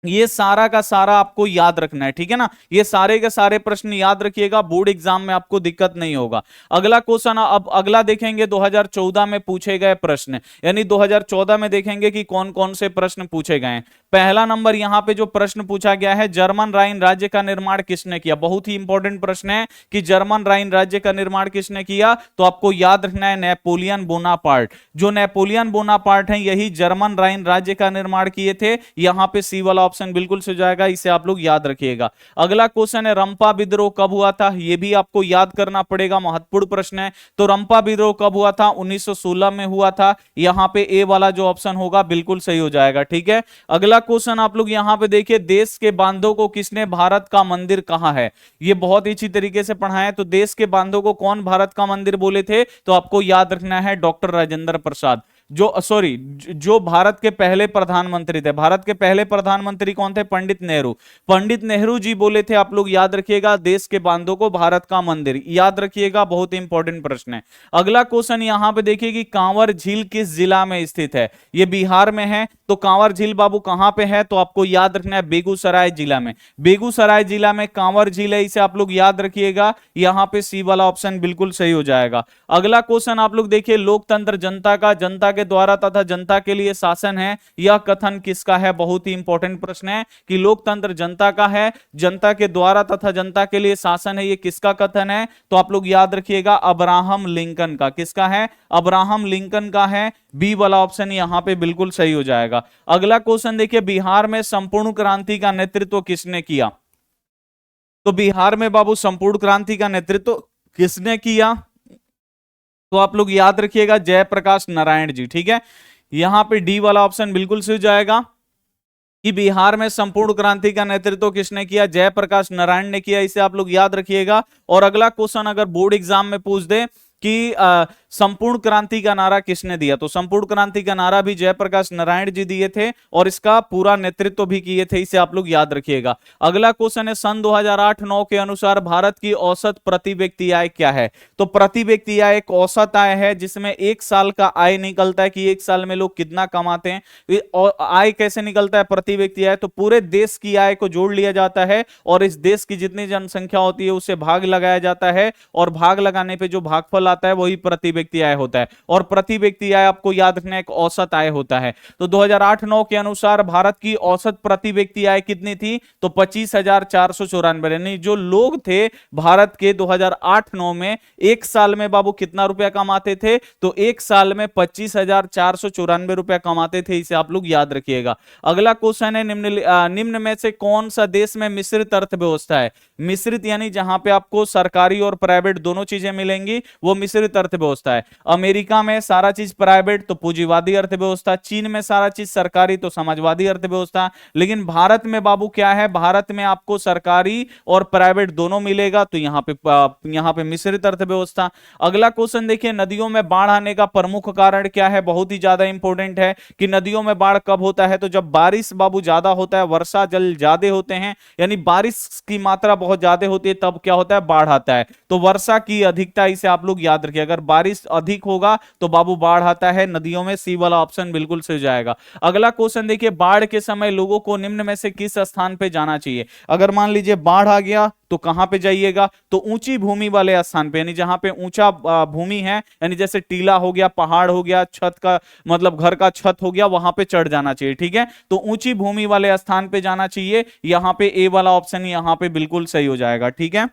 [SPEAKER 1] ये सारा का सारा आपको याद रखना है, ठीक है ना, ये सारे के सारे प्रश्न याद रखिएगा, बोर्ड एग्जाम में आपको दिक्कत नहीं होगा। अगला क्वेश्चन अब अगला देखेंगे 2014 में पूछे गए प्रश्न, यानी 2014 में देखेंगे कि कौन कौन से प्रश्न पूछे गए हैं। पहला नंबर यहां पे जो प्रश्न पूछा गया है, जर्मन राइन राज्य का निर्माण किसने किया। बहुत ही इंपॉर्टेंट प्रश्न है कि जर्मन राइन राज्य का निर्माण किसने किया, तो आपको याद रखना है नेपोलियन बोनापार्ट। जो नेपोलियन बोनापार्ट है यही जर्मन राइन राज्य का निर्माण किए थे। यहां पे सी वाला ऑप्शन बिल्कुल सही जाएगा, इसे आप लोग याद रखिएगा। अगला क्वेश्चन है रंपा विद्रोह कब हुआ था, यह भी आपको याद करना पड़ेगा, महत्वपूर्ण प्रश्न है। तो रंपा विद्रोह कब हुआ था, 1916 में हुआ था। यहां पे ए वाला जो ऑप्शन होगा बिल्कुल सही हो जाएगा, ठीक है। अगला क्वेश्चन आप लोग यहां पे देखिए, देश के बांधों को किसने भारत का मंदिर कहा है, यह बहुत ही अच्छी तरीके से पढ़ाया है। तो देश के बांधों को कौन भारत का मंदिर बोले थे, तो आपको याद रखना है डॉक्टर राजेंद्र प्रसाद। जो सॉरी जो भारत के पहले प्रधानमंत्री थे, भारत के पहले प्रधानमंत्री कौन थे? पंडित नेहरू। पंडित नेहरू जी बोले थे, आप लोग याद रखिएगा, देश के बांधों को भारत का मंदिर, याद रखिएगा, बहुत इंपॉर्टेंट प्रश्न है। अगला क्वेश्चन यहां पे देखिए कि कांवर झील किस जिला में स्थित है? ये बिहार में है, तो कांवर झील बाबू कहां पे है? तो आपको याद रखना है बेगूसराय जिला में, बेगूसराय जिला में कांवर झील है, इसे आप लोग याद रखिएगा। यहां पे सी वाला ऑप्शन बिल्कुल सही हो जाएगा। अगला क्वेश्चन आप लोग देखिए, लोकतंत्र जनता का, जनता के द्वारा तथा जनता के लिए शासन है, यह कथन किसका है? बहुत ही इंपॉर्टेंट प्रश्न है कि लोकतंत्र जनता का है, जनता के द्वारा तथा जनता के लिए शासन है, ये किसका कथन है? तो आप लोग याद रखिएगा अब्राहम लिंकन का। किसका है? अब्राहम लिंकन का है। बी वाला ऑप्शन यहां पे बिल्कुल सही हो जाएगा। अगला क्वेश्चन देखिए, बिहार में संपूर्ण क्रांति का नेतृत्व किसने किया? तो बिहार में बाबू संपूर्ण क्रांति का नेतृत्व किसने किया? तो आप लोग याद रखिएगा जयप्रकाश नारायण जी। ठीक है, यहां पे डी वाला ऑप्शन बिल्कुल सही हो जाएगा कि बिहार में संपूर्ण क्रांति का नेतृत्व किसने किया? जयप्रकाश नारायण ने किया, इसे आप लोग याद रखिएगा। और अगला क्वेश्चन अगर बोर्ड एग्जाम में पूछ दे कि संपूर्ण क्रांति का नारा किसने दिया, तो संपूर्ण क्रांति का नारा भी जयप्रकाश नारायण जी दिए थे और इसका पूरा नेतृत्व भी किए थे, इसे आप लोग याद रखिएगा। अगला क्वेश्चन है, सन 2008-9 के अनुसार भारत की औसत प्रति व्यक्ति आय क्या है? तो प्रति व्यक्ति आय एक औसत आय है जिसमें एक साल का आय निकलता है कि एक साल में लोग कितना कमाते हैं। और आय कैसे निकलता है प्रति व्यक्ति आय? तो पूरे देश की आय को जोड़ लिया जाता है और इस देश की जितनी जनसंख्या होती है उसे भाग लगाया जाता है और भाग लगाने पे जो भागफल आता है वही प्रति व्यक्ति आय होता है। और प्रति व्यक्ति आय आपको याद रखना एक औसत आय होता है। तो 2008-9 के अनुसार भारत की औसत प्रति व्यक्ति आय कितनी थी? तो 25,494, यानी जो लोग थे भारत के 2008-9 में एक साल में बाबू कितना रुपया कमाते थे? तो एक साल में 25,494 रुपया कमाते थे, इसे आप लोग याद रखिएगा। अगला क्वेश्चन है, निम्न में से कौन सा देश में मिश्रित अर्थव्यवस्था है? मिश्रित यानी जहां पे आपको सरकारी और प्राइवेट दोनों चीजें मिलेंगी, वो मिश्रित अर्थव्यवस्था है। अमेरिका में सारा चीज प्राइवेट तो पूंजीवादी अर्थव्यवस्था, चीन में सारा चीज सरकारी तो समाजवादी अर्थव्यवस्था, लेकिन भारत में बाबू क्या है? भारत में आपको सरकारी और प्राइवेट दोनों मिलेगा, तो यहां पे मिश्रित अर्थव्यवस्था। अगला क्वेश्चन देखिए, नदियों में बाढ़ आने का प्रमुख कारण क्या है? बहुत ही ज्यादा इंपॉर्टेंट है कि नदियों में बाढ़ कब होता है? तो जब बारिश बाबू ज्यादा होता है, वर्षा जल ज्यादा होते हैं, यानी बारिश की मात्रा बहुत ज्यादा होती है, तब क्या होता है? बाढ़ आता है। तो वर्षा की अधिकता, इसे आप लोग याद रखिए, अगर बारिश अधिक होगा तो बाबू बाढ़ आता है नदियों में। सी वाला ऑप्शन बिल्कुल सही जाएगा। अगला क्वेश्चन देखिए, बाढ़ के समय लोगों को निम्न में से किस स्थान पे जाना चाहिए? अगर मान लीजिए बाढ़ आ गया तो कहां पे जाइएगा? तो ऊंची भूमि वाले स्थान पे, यानी जहां पे ऊंचा भूमि है, यानी जैसे टीला हो गया, पहाड़ हो गया, छत का मतलब घर का छत हो गया, वहां पे चढ़ जाना चाहिए। ठीक है, तो ऊंची भूमि वाले स्थान पे जाना चाहिए। यहां पे ए वाला ऑप्शन यहां पे बिल्कुल सही हो जाएगा। ठीक है,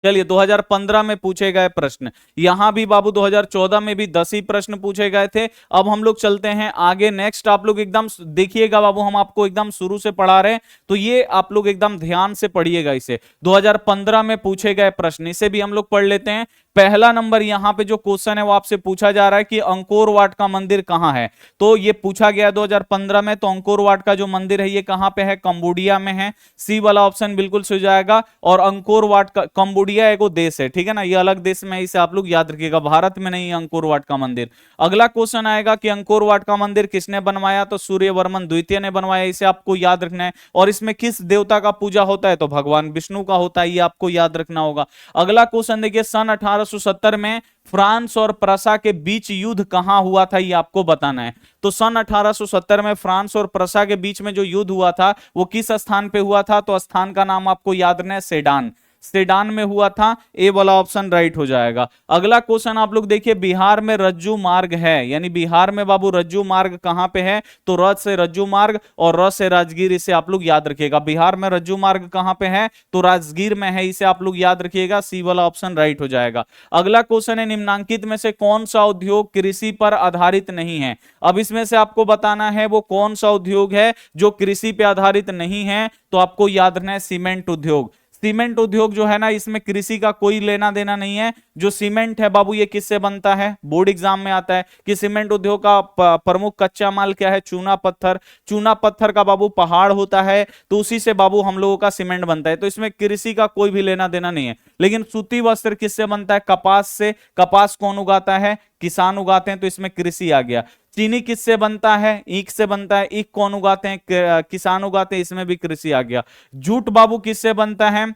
[SPEAKER 1] चलिए 2015 में पूछे गए प्रश्न, यहां भी बाबू 2014 में भी 10 ही प्रश्न पूछे गए थे। अब हम लोग चलते हैं आगे, नेक्स्ट आप लोग एकदम देखिएगा बाबू, हम आपको एकदम शुरू से पढ़ा रहे हैं तो ये आप लोग एकदम ध्यान से पढ़िएगा इसे। 2015 में पूछे गए प्रश्न, इसे भी हम लोग पढ़ लेते हैं। पहला नंबर यहां पे जो क्वेश्चन है वो आपसे पूछा जा रहा है कि अंकोर वाट का मंदिर कहां है? तो ये पूछा गया 2015 में, तो अंकोर वाट का जो मंदिर है ये कहां पे है? कंबोडिया में है। सी वाला ऑप्शन बिल्कुल सही जाएगा। और अंकोर वाट का, कंबोडिया एक देश है, ठीक है ना, ये अलग देश में, इसे आप लोग याद रखिएगा, भारत में नहीं है अंकोर वाट का मंदिर। अगला क्वेश्चन आएगा कि अंकोर वाट का मंदिर किसने बनवाया? तो सूर्यवर्मन द्वितीय ने बनवाया, इसे आपको याद रखना है। और इसमें किस देवता का पूजा होता है? तो भगवान विष्णु का होता है, ये आपको याद रखना होगा। अगला क्वेश्चन देखिए, सन 1870 में फ्रांस और प्रसा के बीच युद्ध कहां हुआ था? ये आपको बताना है। तो सन 1870 में फ्रांस और प्रसा के बीच में जो युद्ध हुआ था वो किस स्थान पे हुआ था? तो स्थान का नाम आपको याद रखना है, सेडान। सेडान में हुआ था, ए वाला ऑप्शन राइट हो जाएगा। अगला क्वेश्चन आप लोग देखिए, बिहार में रज्जू मार्ग है, यानी बिहार में बाबू रज्जू मार्ग कहां पे है? तो र से रज्जू मार्ग और र से राजगीर, इसे आप लोग याद रखिएगा। बिहार में रज्जू मार्ग कहां पे है? तो राजगीर में है, इसे आप लोग याद रखिएगा। सी वाला ऑप्शन राइट हो जाएगा। अगला क्वेश्चन है, निम्नांकित में से कौन सा उद्योग कृषि पर आधारित नहीं है? अब इसमें से आपको बताना है वो कौन सा उद्योग है जो कृषि पे आधारित नहीं है। तो आपको याद रखना है सीमेंट उद्योग। सीमेंट उद्योग जो है ना, इसमें कृषि का कोई लेना देना नहीं है। जो सीमेंट है बाबू ये किससे बनता है? बोर्ड एग्जाम में आता है कि सीमेंट उद्योग का प्रमुख कच्चा माल क्या है? चूना पत्थर। चूना पत्थर का बाबू पहाड़ होता है, तो उसी से बाबू हम लोगों का सीमेंट बनता है। तो इसमें कृषि का कोई भी लेना देना नहीं है। लेकिन सूती वस्त्र किससे बनता है? कपास से। कपास कौन उगाता है? किसान उगाते हैं तो इसमें कृषि आ गया। चीनी किससे बनता है? ईख से बनता है। ईख कौन उगाते हैं? किसान उगाते हैं, इसमें भी कृषि आ गया। जूट बाबू किससे बनता है?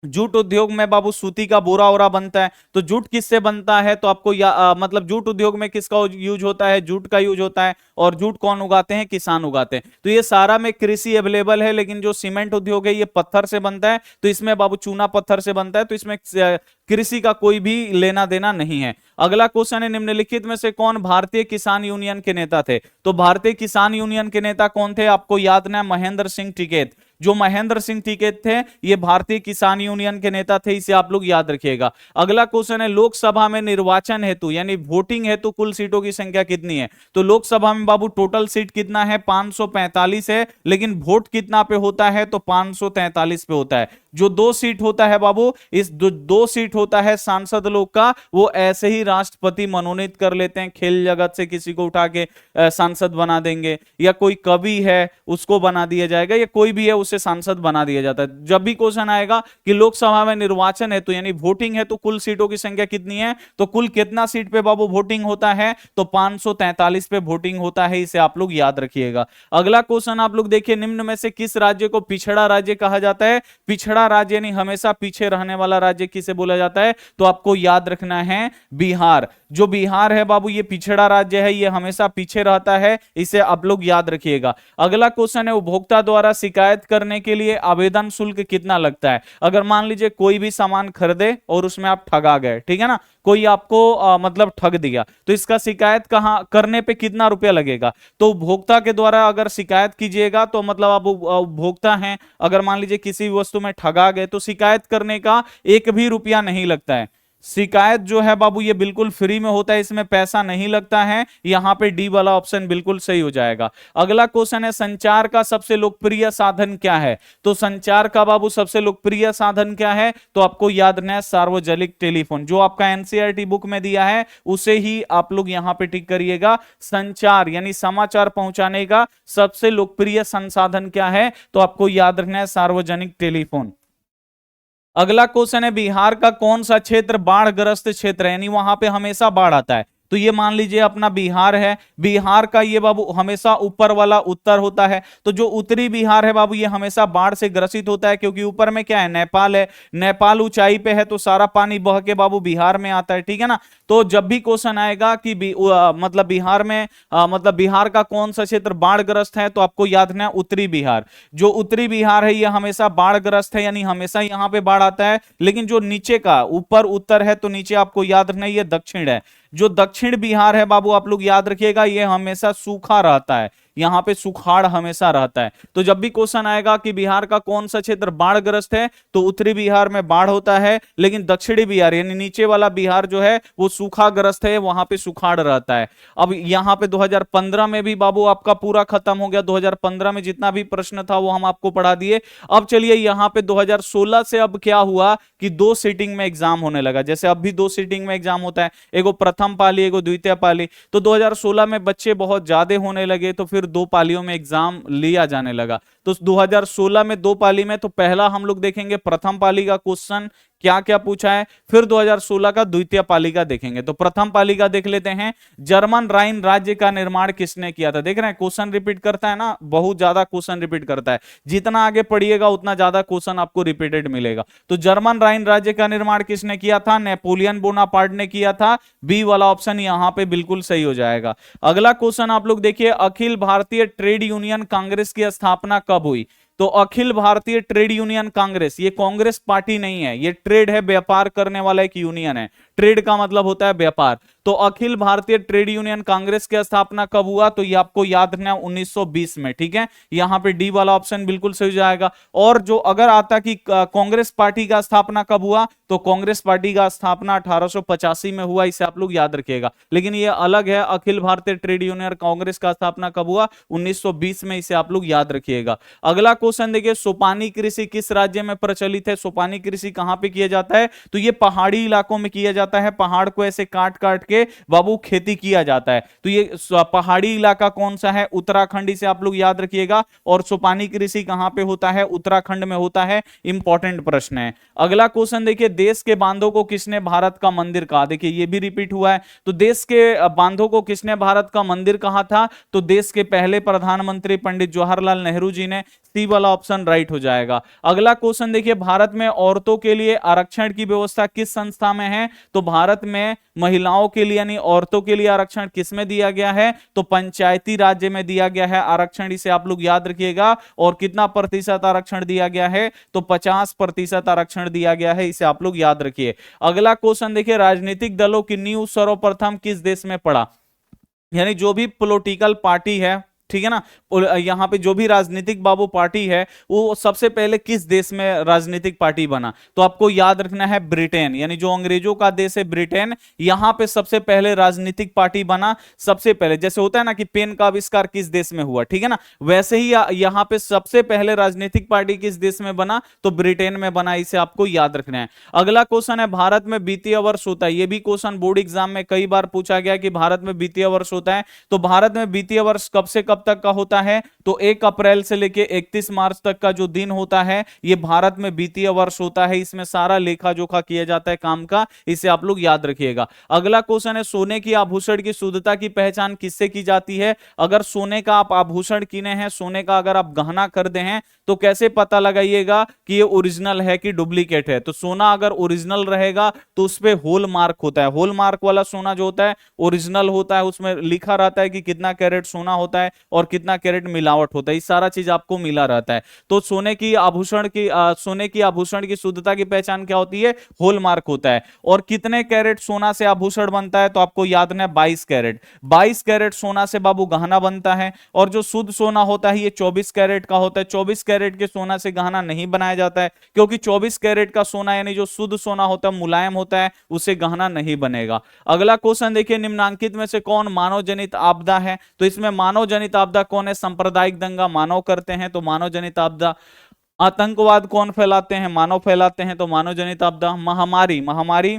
[SPEAKER 1] जूट उद्योग में बाबू सूती का बोरा ओरा बनता है। तो जूट किससे बनता है? तो आपको मतलब जूट उद्योग में किसका यूज होता है? जूट का यूज होता है। और जूट कौन उगाते हैं? किसान उगाते हैं। तो ये सारा में कृषि अवेलेबल है। लेकिन जो सीमेंट उद्योग है ये पत्थर से बनता है, तो इसमें बाबू चूना पत्थर से बनता है, तो इसमें कृषि का कोई भी लेना देना नहीं है। अगला क्वेश्चन है, निम्नलिखित में से कौन भारतीय किसान यूनियन के नेता थे? तो भारतीय किसान यूनियन के नेता कौन थे? आपको याद ना, महेंद्र सिंह टिकैत। जो महेंद्र सिंह टिकैत थे ये भारतीय किसान यूनियन के नेता थे, इसे आप लोग याद रखिएगा। अगला क्वेश्चन है, लोकसभा में निर्वाचन हेतु यानी वोटिंग हेतु कुल सीटों की संख्या कितनी है? तो लोकसभा में बाबू टोटल सीट कितना है? 545 है। लेकिन वोट कितना पे होता है? तो 543 पे होता है। जो 2 सीट होता है बाबू, इस दो सीट होता है सांसद लोग का, वो ऐसे ही राष्ट्रपति मनोनीत कर लेते हैं। खेल जगत से किसी को उठा के सांसद बना देंगे, या कोई कवि है उसको बना दिया जाएगा, या कोई भी है उसे सांसद बना दिया जाता है। जब भी क्वेश्चन आएगा कि लोकसभा में निर्वाचन है तो यानी वोटिंग है तो कुल सीटों की संख्या कितनी है, तो कुल कितना सीट पे बाबू वोटिंग होता है? तो 543 पे वोटिंग होता है, इसे आप लोग याद रखिएगा। अगला क्वेश्चन आप लोग देखिए, निम्न में से किस राज्य को पिछड़ा राज्य कहा जाता है? पिछड़ा राज्य यानी हमेशा पीछे रहने वाला राज्य किसे बोला जाता है? तो आपको याद रखना है बिहार। जो बिहार है बाबू ये पिछड़ा राज्य है, ये हमेशा पीछे रहता है, इसे आप लोग याद रखिएगा। अगला क्वेश्चन है, उपभोक्ता द्वारा शिकायत करने के लिए आवेदन शुल्क कितना लगता है? अगर मान लीजिए कोई भी सामान खरीदे और उसमें आप ठगा गए, ठीक है ना, कोई आपको मतलब ठग दिया, तो इसका शिकायत कहां करने पे कितना रुपया लगेगा? तो उपभोक्ता के द्वारा अगर शिकायत कीजिएगा तो मतलब आप उपभोक्ता हैं, अगर मान लीजिए किसी वस्तु में ठगा गए तो शिकायत करने का 1 भी रुपया नहीं लगता है। शिकायत जो है बाबू ये बिल्कुल फ्री में होता है, इसमें पैसा नहीं लगता है। यहां पे डी वाला ऑप्शन बिल्कुल सही हो जाएगा। अगला क्वेश्चन है, संचार का सबसे लोकप्रिय साधन क्या है? तो संचार का बाबू सबसे लोकप्रिय साधन क्या है? तो आपको याद रखना है सार्वजनिक टेलीफोन। जो आपका एनसीईआरटी बुक में दिया है उसे ही आप लोग यहां पे टिक करिएगा। संचार यानी समाचार पहुंचाने का सबसे लोकप्रिय संसाधन क्या है? तो आपको याद रखना है सार्वजनिक टेलीफोन। अगला क्वेश्चन है, बिहार का कौन सा क्षेत्र बाढ़ग्रस्त क्षेत्र है, यानी वहां पे हमेशा बाढ़ आता है? तो ये मान लीजिए अपना बिहार है, बिहार का ये बाबू हमेशा ऊपर वाला उत्तर होता है। तो जो उत्तरी बिहार है बाबू ये हमेशा बाढ़ से ग्रसित होता है, क्योंकि ऊपर में क्या है? नेपाल है। नेपाल ऊंचाई पे है तो सारा पानी बह के बाबू बिहार में आता है, ठीक है ना। तो जब भी क्वेश्चन आएगा कि मतलब बिहार में मतलब बिहार का कौन सा क्षेत्र बाढ़ग्रस्त है, तो आपको याद रखना है उत्तरी बिहार। जो उत्तरी बिहार है ये हमेशा बाढ़ग्रस्त है, यानी हमेशा यहां पे बाढ़ आता है। लेकिन जो नीचे का ऊपर उत्तर है तो नीचे आपको याद रखना है ये दक्षिण है। जो दक्षिण बिहार है बाबू आप लोग याद रखिएगा ये हमेशा सूखा रहता है, यहां पे सुखाड़ हमेशा रहता है। तो जब भी क्वेश्चन आएगा कि बिहार का कौन सा क्षेत्र बाढ़ग्रस्त है, तो उत्तरी बिहार में बाढ़ होता है, लेकिन दक्षिणी बिहार यानी नीचे वाला बिहार जो है वो सूखाग्रस्त है, वहां पे सुखाड़ रहता है। अब यहां पे 2015 में भी बाबू आपका पूरा खत्म हो गया। 2015 में जितना भी प्रश्न था वो हम आपको पढ़ा दिए। अब चलिए यहां पे 2016 से अब क्या हुआ कि 2 सीटिंग में एग्जाम होने लगा। जैसे अब भी 2 सीटिंग में एग्जाम होता है, एगो प्रथम पाली एगो द्वितीय पाली। तो 2016 में बच्चे बहुत ज्यादा होने लगे तो फिर 2 पालियों में एग्जाम लिया जाने लगा। तो 2016 में 2 पाली में तो पहला हम लोग देखेंगे प्रथम पाली का क्वेश्चन क्या क्या पूछा है, फिर 2016 का द्वितीय पाली का देखेंगे। तो प्रथम पाली का देख लेते हैं, जर्मन राइन राज्य का निर्माण किसने किया था? देख रहे हैं क्वेश्चन रिपीट करता है ना, बहुत ज्यादा क्वेश्चन रिपीट करता है। जितना आगे पढ़िएगा उतना ज्यादा क्वेश्चन आपको रिपीटेड मिलेगा। तो जर्मन राइन राज्य का निर्माण किसने किया था? नेपोलियन बोनापार्ट ने किया था। बी वाला ऑप्शन यहां पे बिल्कुल सही हो जाएगा। अगला क्वेश्चन आप लोग देखिए, अखिल भारतीय ट्रेड यूनियन कांग्रेस की स्थापना कब हुई? तो अखिल भारतीय ट्रेड यूनियन कांग्रेस ये कांग्रेस पार्टी नहीं है, ये ट्रेड है, व्यापार करने वाला एक यूनियन है। ट्रेड का मतलब होता है व्यापार। तो अखिल भारतीय ट्रेड यूनियन कांग्रेस की स्थापना कब हुआ? तो ये आपको याद रखना है 1920 में, ठीक है। यहां पे डी वाला ऑप्शन बिल्कुल सही हो जाएगा। और जो अगर आता कि कांग्रेस पार्टी का स्थापना कब हुआ, तो कांग्रेस पार्टी का स्थापना 1885 में हुआ, इसे आप लोग याद रखिएगा। लेकिन ये अलग है, अखिल भारतीय ट्रेड यूनियन कांग्रेस का स्थापना कब हुआ? 1920 में, इसे आप लोग याद रखिएगा। अगला क्वेश्चन देखिए, सोपानी कृषि किस राज्य में प्रचलित है? सोपानी कृषि कहां पे किया जाता है? तो ये पहाड़ी इलाकों में किया जाता जाता है, पहाड़ को ऐसे काट काट के बाबू खेती किया जाता है। तो ये पहाड़ी इलाका कौन सा है? उत्तराखंड, इसे आप लोग याद रखिएगा। और सोपानी कृषि कहां पे होता है? उत्तराखंड में होता है। इंपॉर्टेंट प्रश्न है। अगला क्वेश्चन देखिए, देश के बांधों को किसने भारत का मंदिर कहा? देखिए ये भी रिपीट हुआ है। तो देश के बांधों को किसने भारत का मंदिर कहा था? तो देश के पहले प्रधानमंत्री पंडित जवाहरलाल नेहरू जी ने। सी वाला ऑप्शन राइट हो जाएगा। अगला क्वेश्चन देखिए, भारत में औरतों के लिए आरक्षण की व्यवस्था किस संस्था में है? तो भारत में महिलाओं के लिए यानी औरतों के लिए आरक्षण किस में दिया गया है? तो पंचायती राज्य में दिया गया है आरक्षण, इसे आप लोग याद रखिएगा। और कितना प्रतिशत आरक्षण दिया गया है? तो 50% आरक्षण दिया गया है, इसे आप लोग याद रखिए। अगला क्वेश्चन देखिए, राजनीतिक दलों की नींव सर्वप्रथम किस देश में पड़ा? यानी जो भी पॉलिटिकल पार्टी है, ठीक है ना, यहां पे जो भी राजनीतिक बाबू पार्टी है वो सबसे पहले किस देश में राजनीतिक पार्टी बना? तो आपको याद रखना है ब्रिटेन, यानी जो अंग्रेजों का देश है ब्रिटेन, यहां पे सबसे पहले राजनीतिक पार्टी बना। सबसे पहले जैसे होता है ना कि पेन का आविष्कार किस देश में हुआ, ठीक है ना, वैसे ही यहां पे सबसे पहले राजनीतिक पार्टी किस देश में बना? तो ब्रिटेन में बना, इसे आपको याद रखना है। अगला क्वेश्चन है, भारत में वित्तीय वर्ष होता है। यह भी क्वेश्चन बोर्ड एग्जाम में कई बार पूछा गया कि भारत में वित्तीय वर्ष होता है। तो भारत में वित्तीय वर्ष कब से कब तक का होता है? तो 1 अप्रैल से लेके 31 मार्च तक का जो दिन होता है ये भारत में वित्तीय वर्ष होता है। इसमें सारा लेखा जोखा किया जाता है काम का, इसे आप लोग याद रखिएगा। अगला क्वेश्चन है, सोने की आभूषण की शुद्धता की पहचान किससे की जाती है? अगर सोने का आप आभूषण किने हैं, सोने का अगर आप गहना खरीदे हैं, तो कैसे पता लगाइएगा कि ये ओरिजिनल है कि डुप्लीकेट है? तो सोना अगर ओरिजिनल रहेगा तो उस पे होल मार्क होता है। होल मार्क वाला सोना जो होता है ओरिजिनल होता है, उसमें लिखा रहता है कि कितना कैरेट सोना होता है और कितना कैरेट मिलावट होता है, ये सारा चीज आपको मिला रहता है। तो सोने की आभूषण की शुद्धता की पहचान क्या होती है? होल मार्क होता है। और कितने कैरेट सोना से आभूषण बनता है? तो आपको याद रखना है 22 कैरेट। 22 कैरेट सोना से बाबू गहना बनता है। और जो शुद्ध सोना होता है ये 24 कैरेट का होता है। 24 कैरेट के सोना से गहना नहीं बनाया जाता है, क्योंकि 24 कैरेट का सोना यानी जो शुद्ध सोना होता है मुलायम होता है, उसे गहना नहीं बनेगा। अगला क्वेश्चन देखिए, निम्नलिखित में से कौन मानव जनित आपदा है? तो इसमें मानव जनित आपदा कौन है? सांप्रदायिक दंगा मानव करते हैं तो मानव जनित आपदा। आतंकवाद कौन फैलाते हैं? मानव फैलाते हैं तो मानव जनित आपदा। महामारी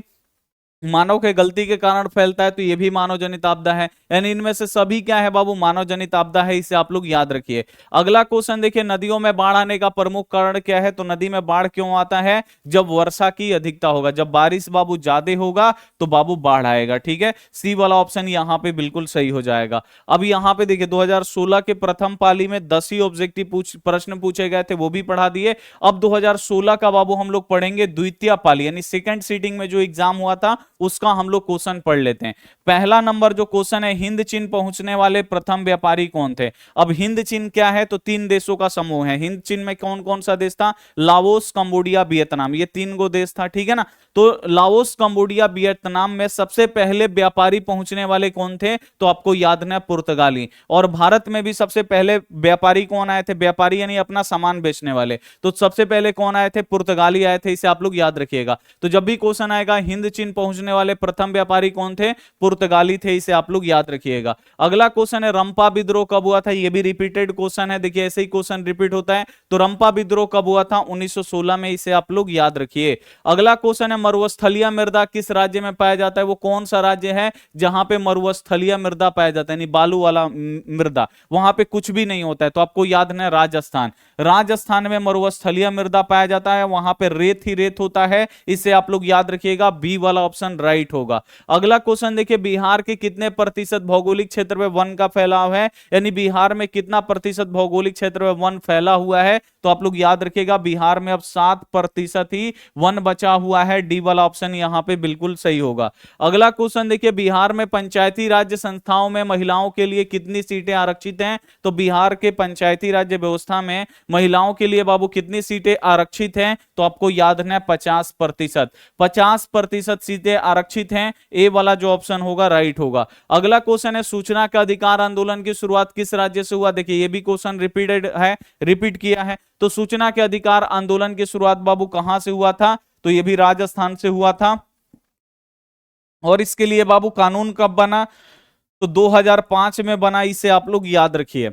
[SPEAKER 1] मानव के गलती के कारण फैलता है तो यह भी मानव जनित आपदा है। यानी इनमें से सभी क्या है बाबू? मानव जनित आपदा है, इसे आप लोग याद रखिए। अगला क्वेश्चन देखिए, नदियों में बाढ़ आने का प्रमुख कारण क्या है? तो नदी में बाढ़ क्यों आता है? जब वर्षा की अधिकता होगा, जब बारिश बाबू ज्यादा होगा तो बाबू बाढ़ आएगा, ठीक है। सी वाला ऑप्शन यहां पे बिल्कुल सही हो जाएगा। अब यहां पे देखिए 2016 के प्रथम पाली में 10 ही ऑब्जेक्टिव प्रश्न पूछे गए थे, वो भी पढ़ा दिए। अब 2016 का बाबू हम लोग पढ़ेंगे द्वितीय पाली, यानी सेकंड सीटिंग में जो एग्जाम हुआ था उसका हम लोग क्वेश्चन पढ़ लेते हैं। पहला नंबर जो क्वेश्चन है, हिंद चीन पहुंचने वाले प्रथम व्यापारी कौन थे? अब हिंद चीन क्या है? तो 3 देशों का समूह है। हिंद चीन में कौन कौन सा देश था? लाओस, कंबोडिया, वियतनाम, ये 3 गो देश था, ठीक है ना। तो लाओस, कंबोडिया, वियतनाम में सबसे पहले व्यापारी पहुंचने वाले कौन थे? तो आपको याद है पुर्तगाली। और भारत में भी सबसे पहले व्यापारी कौन आए थे? व्यापारी यानी अपना सामान बेचने वाले, तो सबसे पहले कौन आए थे? पुर्तगाली आए थे, इसे आप लोग याद रखिएगा। तो जब भी क्वेश्चन आएगा हिंद चीन पहुंचने वाले प्रथम व्यापारी कौन थे? पुर्तगाली थे, इसे आप लोग याद रखिएगा। अगला क्वेश्चन है, रंपा विद्रोह कब हुआ था? यह भी रिपीटेड क्वेश्चन है, देखिए ऐसे ही क्वेश्चन रिपीट होता है। तो रंपा विद्रोह कब हुआ था? 1916 में, इसे आप लोग याद रखिए। अगला क्वेश्चन है, मरुस्थलीय मृदा किस राज्य में पाया जाता है? वो कौन सा राज्य है जहां पे मरुस्थलीय मृदा पाया जाता है, यानी बालू वाला मृदा, वहां पे कुछ भी नहीं होता है? तो आपको याद है राजस्थान। राजस्थान में मरुस्थलीय मृदा पाया जाता है, वहां पे रेत ही रेत होता है, इसे आप लोग याद रखिएगा। बी वाला ऑप्शन राइट होगा। अगला क्वेश्चन देखिए, बिहार के कितने प्रतिशत भौगोलिक क्षेत्र में वन का फैलाव है? यानी बिहार में कितना प्रतिशत भौगोलिक क्षेत्र में वन फैला हुआ है? तो आप लोग याद रखिएगा बिहार में अब 7% ही वन बचा हुआ है। डी वाला ऑप्शन यहां पे बिल्कुल सही होगा। अगला क्वेश्चन देखिए, बिहार में पंचायती राज्य संस्थाओं में महिलाओं के लिए कितनी सीटें आरक्षित हैं? तो बिहार के पंचायती राज्य व्यवस्था में महिलाओं के लिए बाबू कितनी सीटें आरक्षित हैं? तो आपको याद रखना है 50%। 50% सीटें आरक्षित हैं, ए वाला जो ऑप्शन होगा राइट होगा। अगला क्वेश्चन है, सूचना का अधिकार आंदोलन की शुरुआत किस राज्य से हुआ? देखिए ये भी क्वेश्चन रिपीटेड है, रिपीट किया है। तो सूचना के अधिकार आंदोलन की शुरुआत बाबू कहां से हुआ था? तो ये भी राजस्थान से हुआ था। और इसके लिए बाबू कानून कब बना? तो 2005 में बना, इसे आप लोग याद रखिए।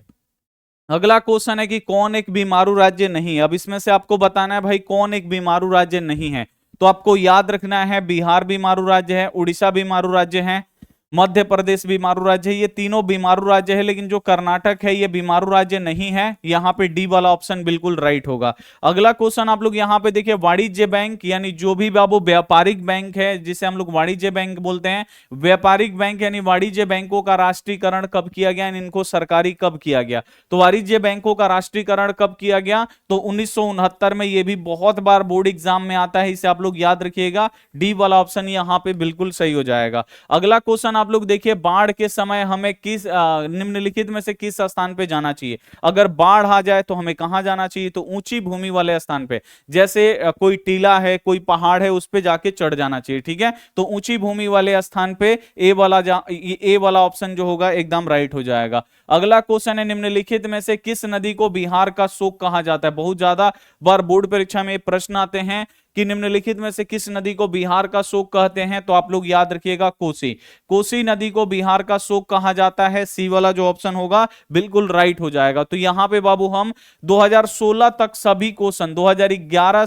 [SPEAKER 1] अगला क्वेश्चन है कि कौन एक बीमारू राज्य नहीं है? अब इसमें से आपको बताना है भाई कौन एक बीमारू राज्य नहीं है। तो आपको याद रखना है बिहार भी मारू राज्य है, उड़ीसा भी मारू राज्य है, मध्य प्रदेश बीमारू राज्य है, ये तीनों बीमारू राज्य है, लेकिन जो कर्नाटक है ये बीमारू राज्य नहीं है। यहां पे डी वाला ऑप्शन बिल्कुल राइट होगा। अगला क्वेश्चन आप लोग यहां पे देखिए, वाणिज्य बैंक यानी जो भी बाबू व्यापारिक बैंक है जिसे हम लोग वाणिज्य बैंक बोलते हैं, व्यापारिक बैंक यानी वाणिज्य बैंकों का राष्ट्रीयकरण कब किया गया, इनको सरकारी कब किया गया। तो वाणिज्य बैंकों का राष्ट्रीयकरण कब किया गया, तो 1969 में। ये भी बहुत बार बोर्ड एग्जाम में आता है, इसे आप लोग याद रखिएगा। डी वाला ऑप्शन यहां पे बिल्कुल सही हो जाएगा। अगला क्वेश्चन आप लोग देखिए, बाढ़ के समय हमें किस निम्नलिखित में से किस स्थान पे जाना चाहिए। अगर बाढ़ आ जाए तो हमें कहां जाना चाहिए, तो ऊंची भूमि वाले स्थान पे, जैसे कोई टीला है, कोई पहाड़ है, उस पे जाके चढ़ जाना चाहिए, ठीक है। तो ऊंची भूमि वाले स्थान पे ए वाला ऑप्शन जो होगा एकदम राइट हो जाएगा। अगला क्वेश्चन है, निम्नलिखित में से किस नदी को बिहार का शोक कहा जाता है। बहुत ज्यादा बार बोर्ड परीक्षा में प्रश्न आते हैं कि निम्नलिखित में से किस नदी को बिहार का शोक कहते हैं, तो आप लोग याद रखिएगा कोसी। कोसी नदी को बिहार का शोक कहा जाता है। सी वाला जो ऑप्शन होगा बिल्कुल राइट हो जाएगा। तो यहां पे बाबू हम 2016 तक सभी क्वेश्चन 2011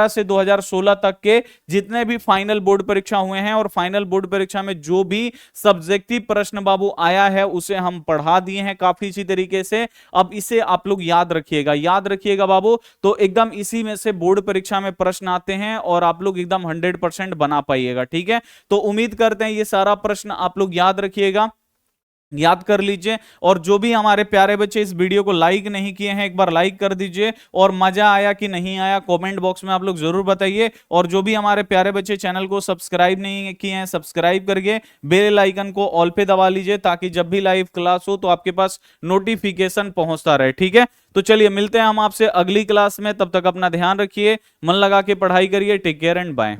[SPEAKER 1] से 2016 तक के जितने भी फाइनल बोर्ड परीक्षा हुए हैं और फाइनल बोर्ड परीक्षा में जो भी सब्जेक्टिव प्रश्न बाबू आया है उसे हम पढ़ा दिए हैं काफी अच्छी तरीके से। अब इसे आप लोग याद रखिएगा बाबू। तो एकदम इसी में से बोर्ड परीक्षा में प्रश्न आते हैं और आप लोग एकदम 100% बना पाइएगा, ठीक है। तो उम्मीद करते हैं ये सारा प्रश्न आप लोग याद रखिएगा, याद कर लीजिए। और जो भी हमारे प्यारे बच्चे इस वीडियो को लाइक नहीं किए हैं, एक बार लाइक कर दीजिए। और मजा आया कि नहीं आया कमेंट बॉक्स में आप लोग जरूर बताइए। और जो भी हमारे प्यारे बच्चे चैनल को सब्सक्राइब नहीं किए हैं, सब्सक्राइब करके बेल आइकन को ऑल पे दबा लीजिए, ताकि जब भी लाइव क्लास हो तो आपके पास नोटिफिकेशन पहुंचता रहे, ठीक है। तो चलिए मिलते हैं हम आपसे अगली क्लास में, तब तक अपना ध्यान रखिए, मन लगा के पढ़ाई करिए। Take care and bye.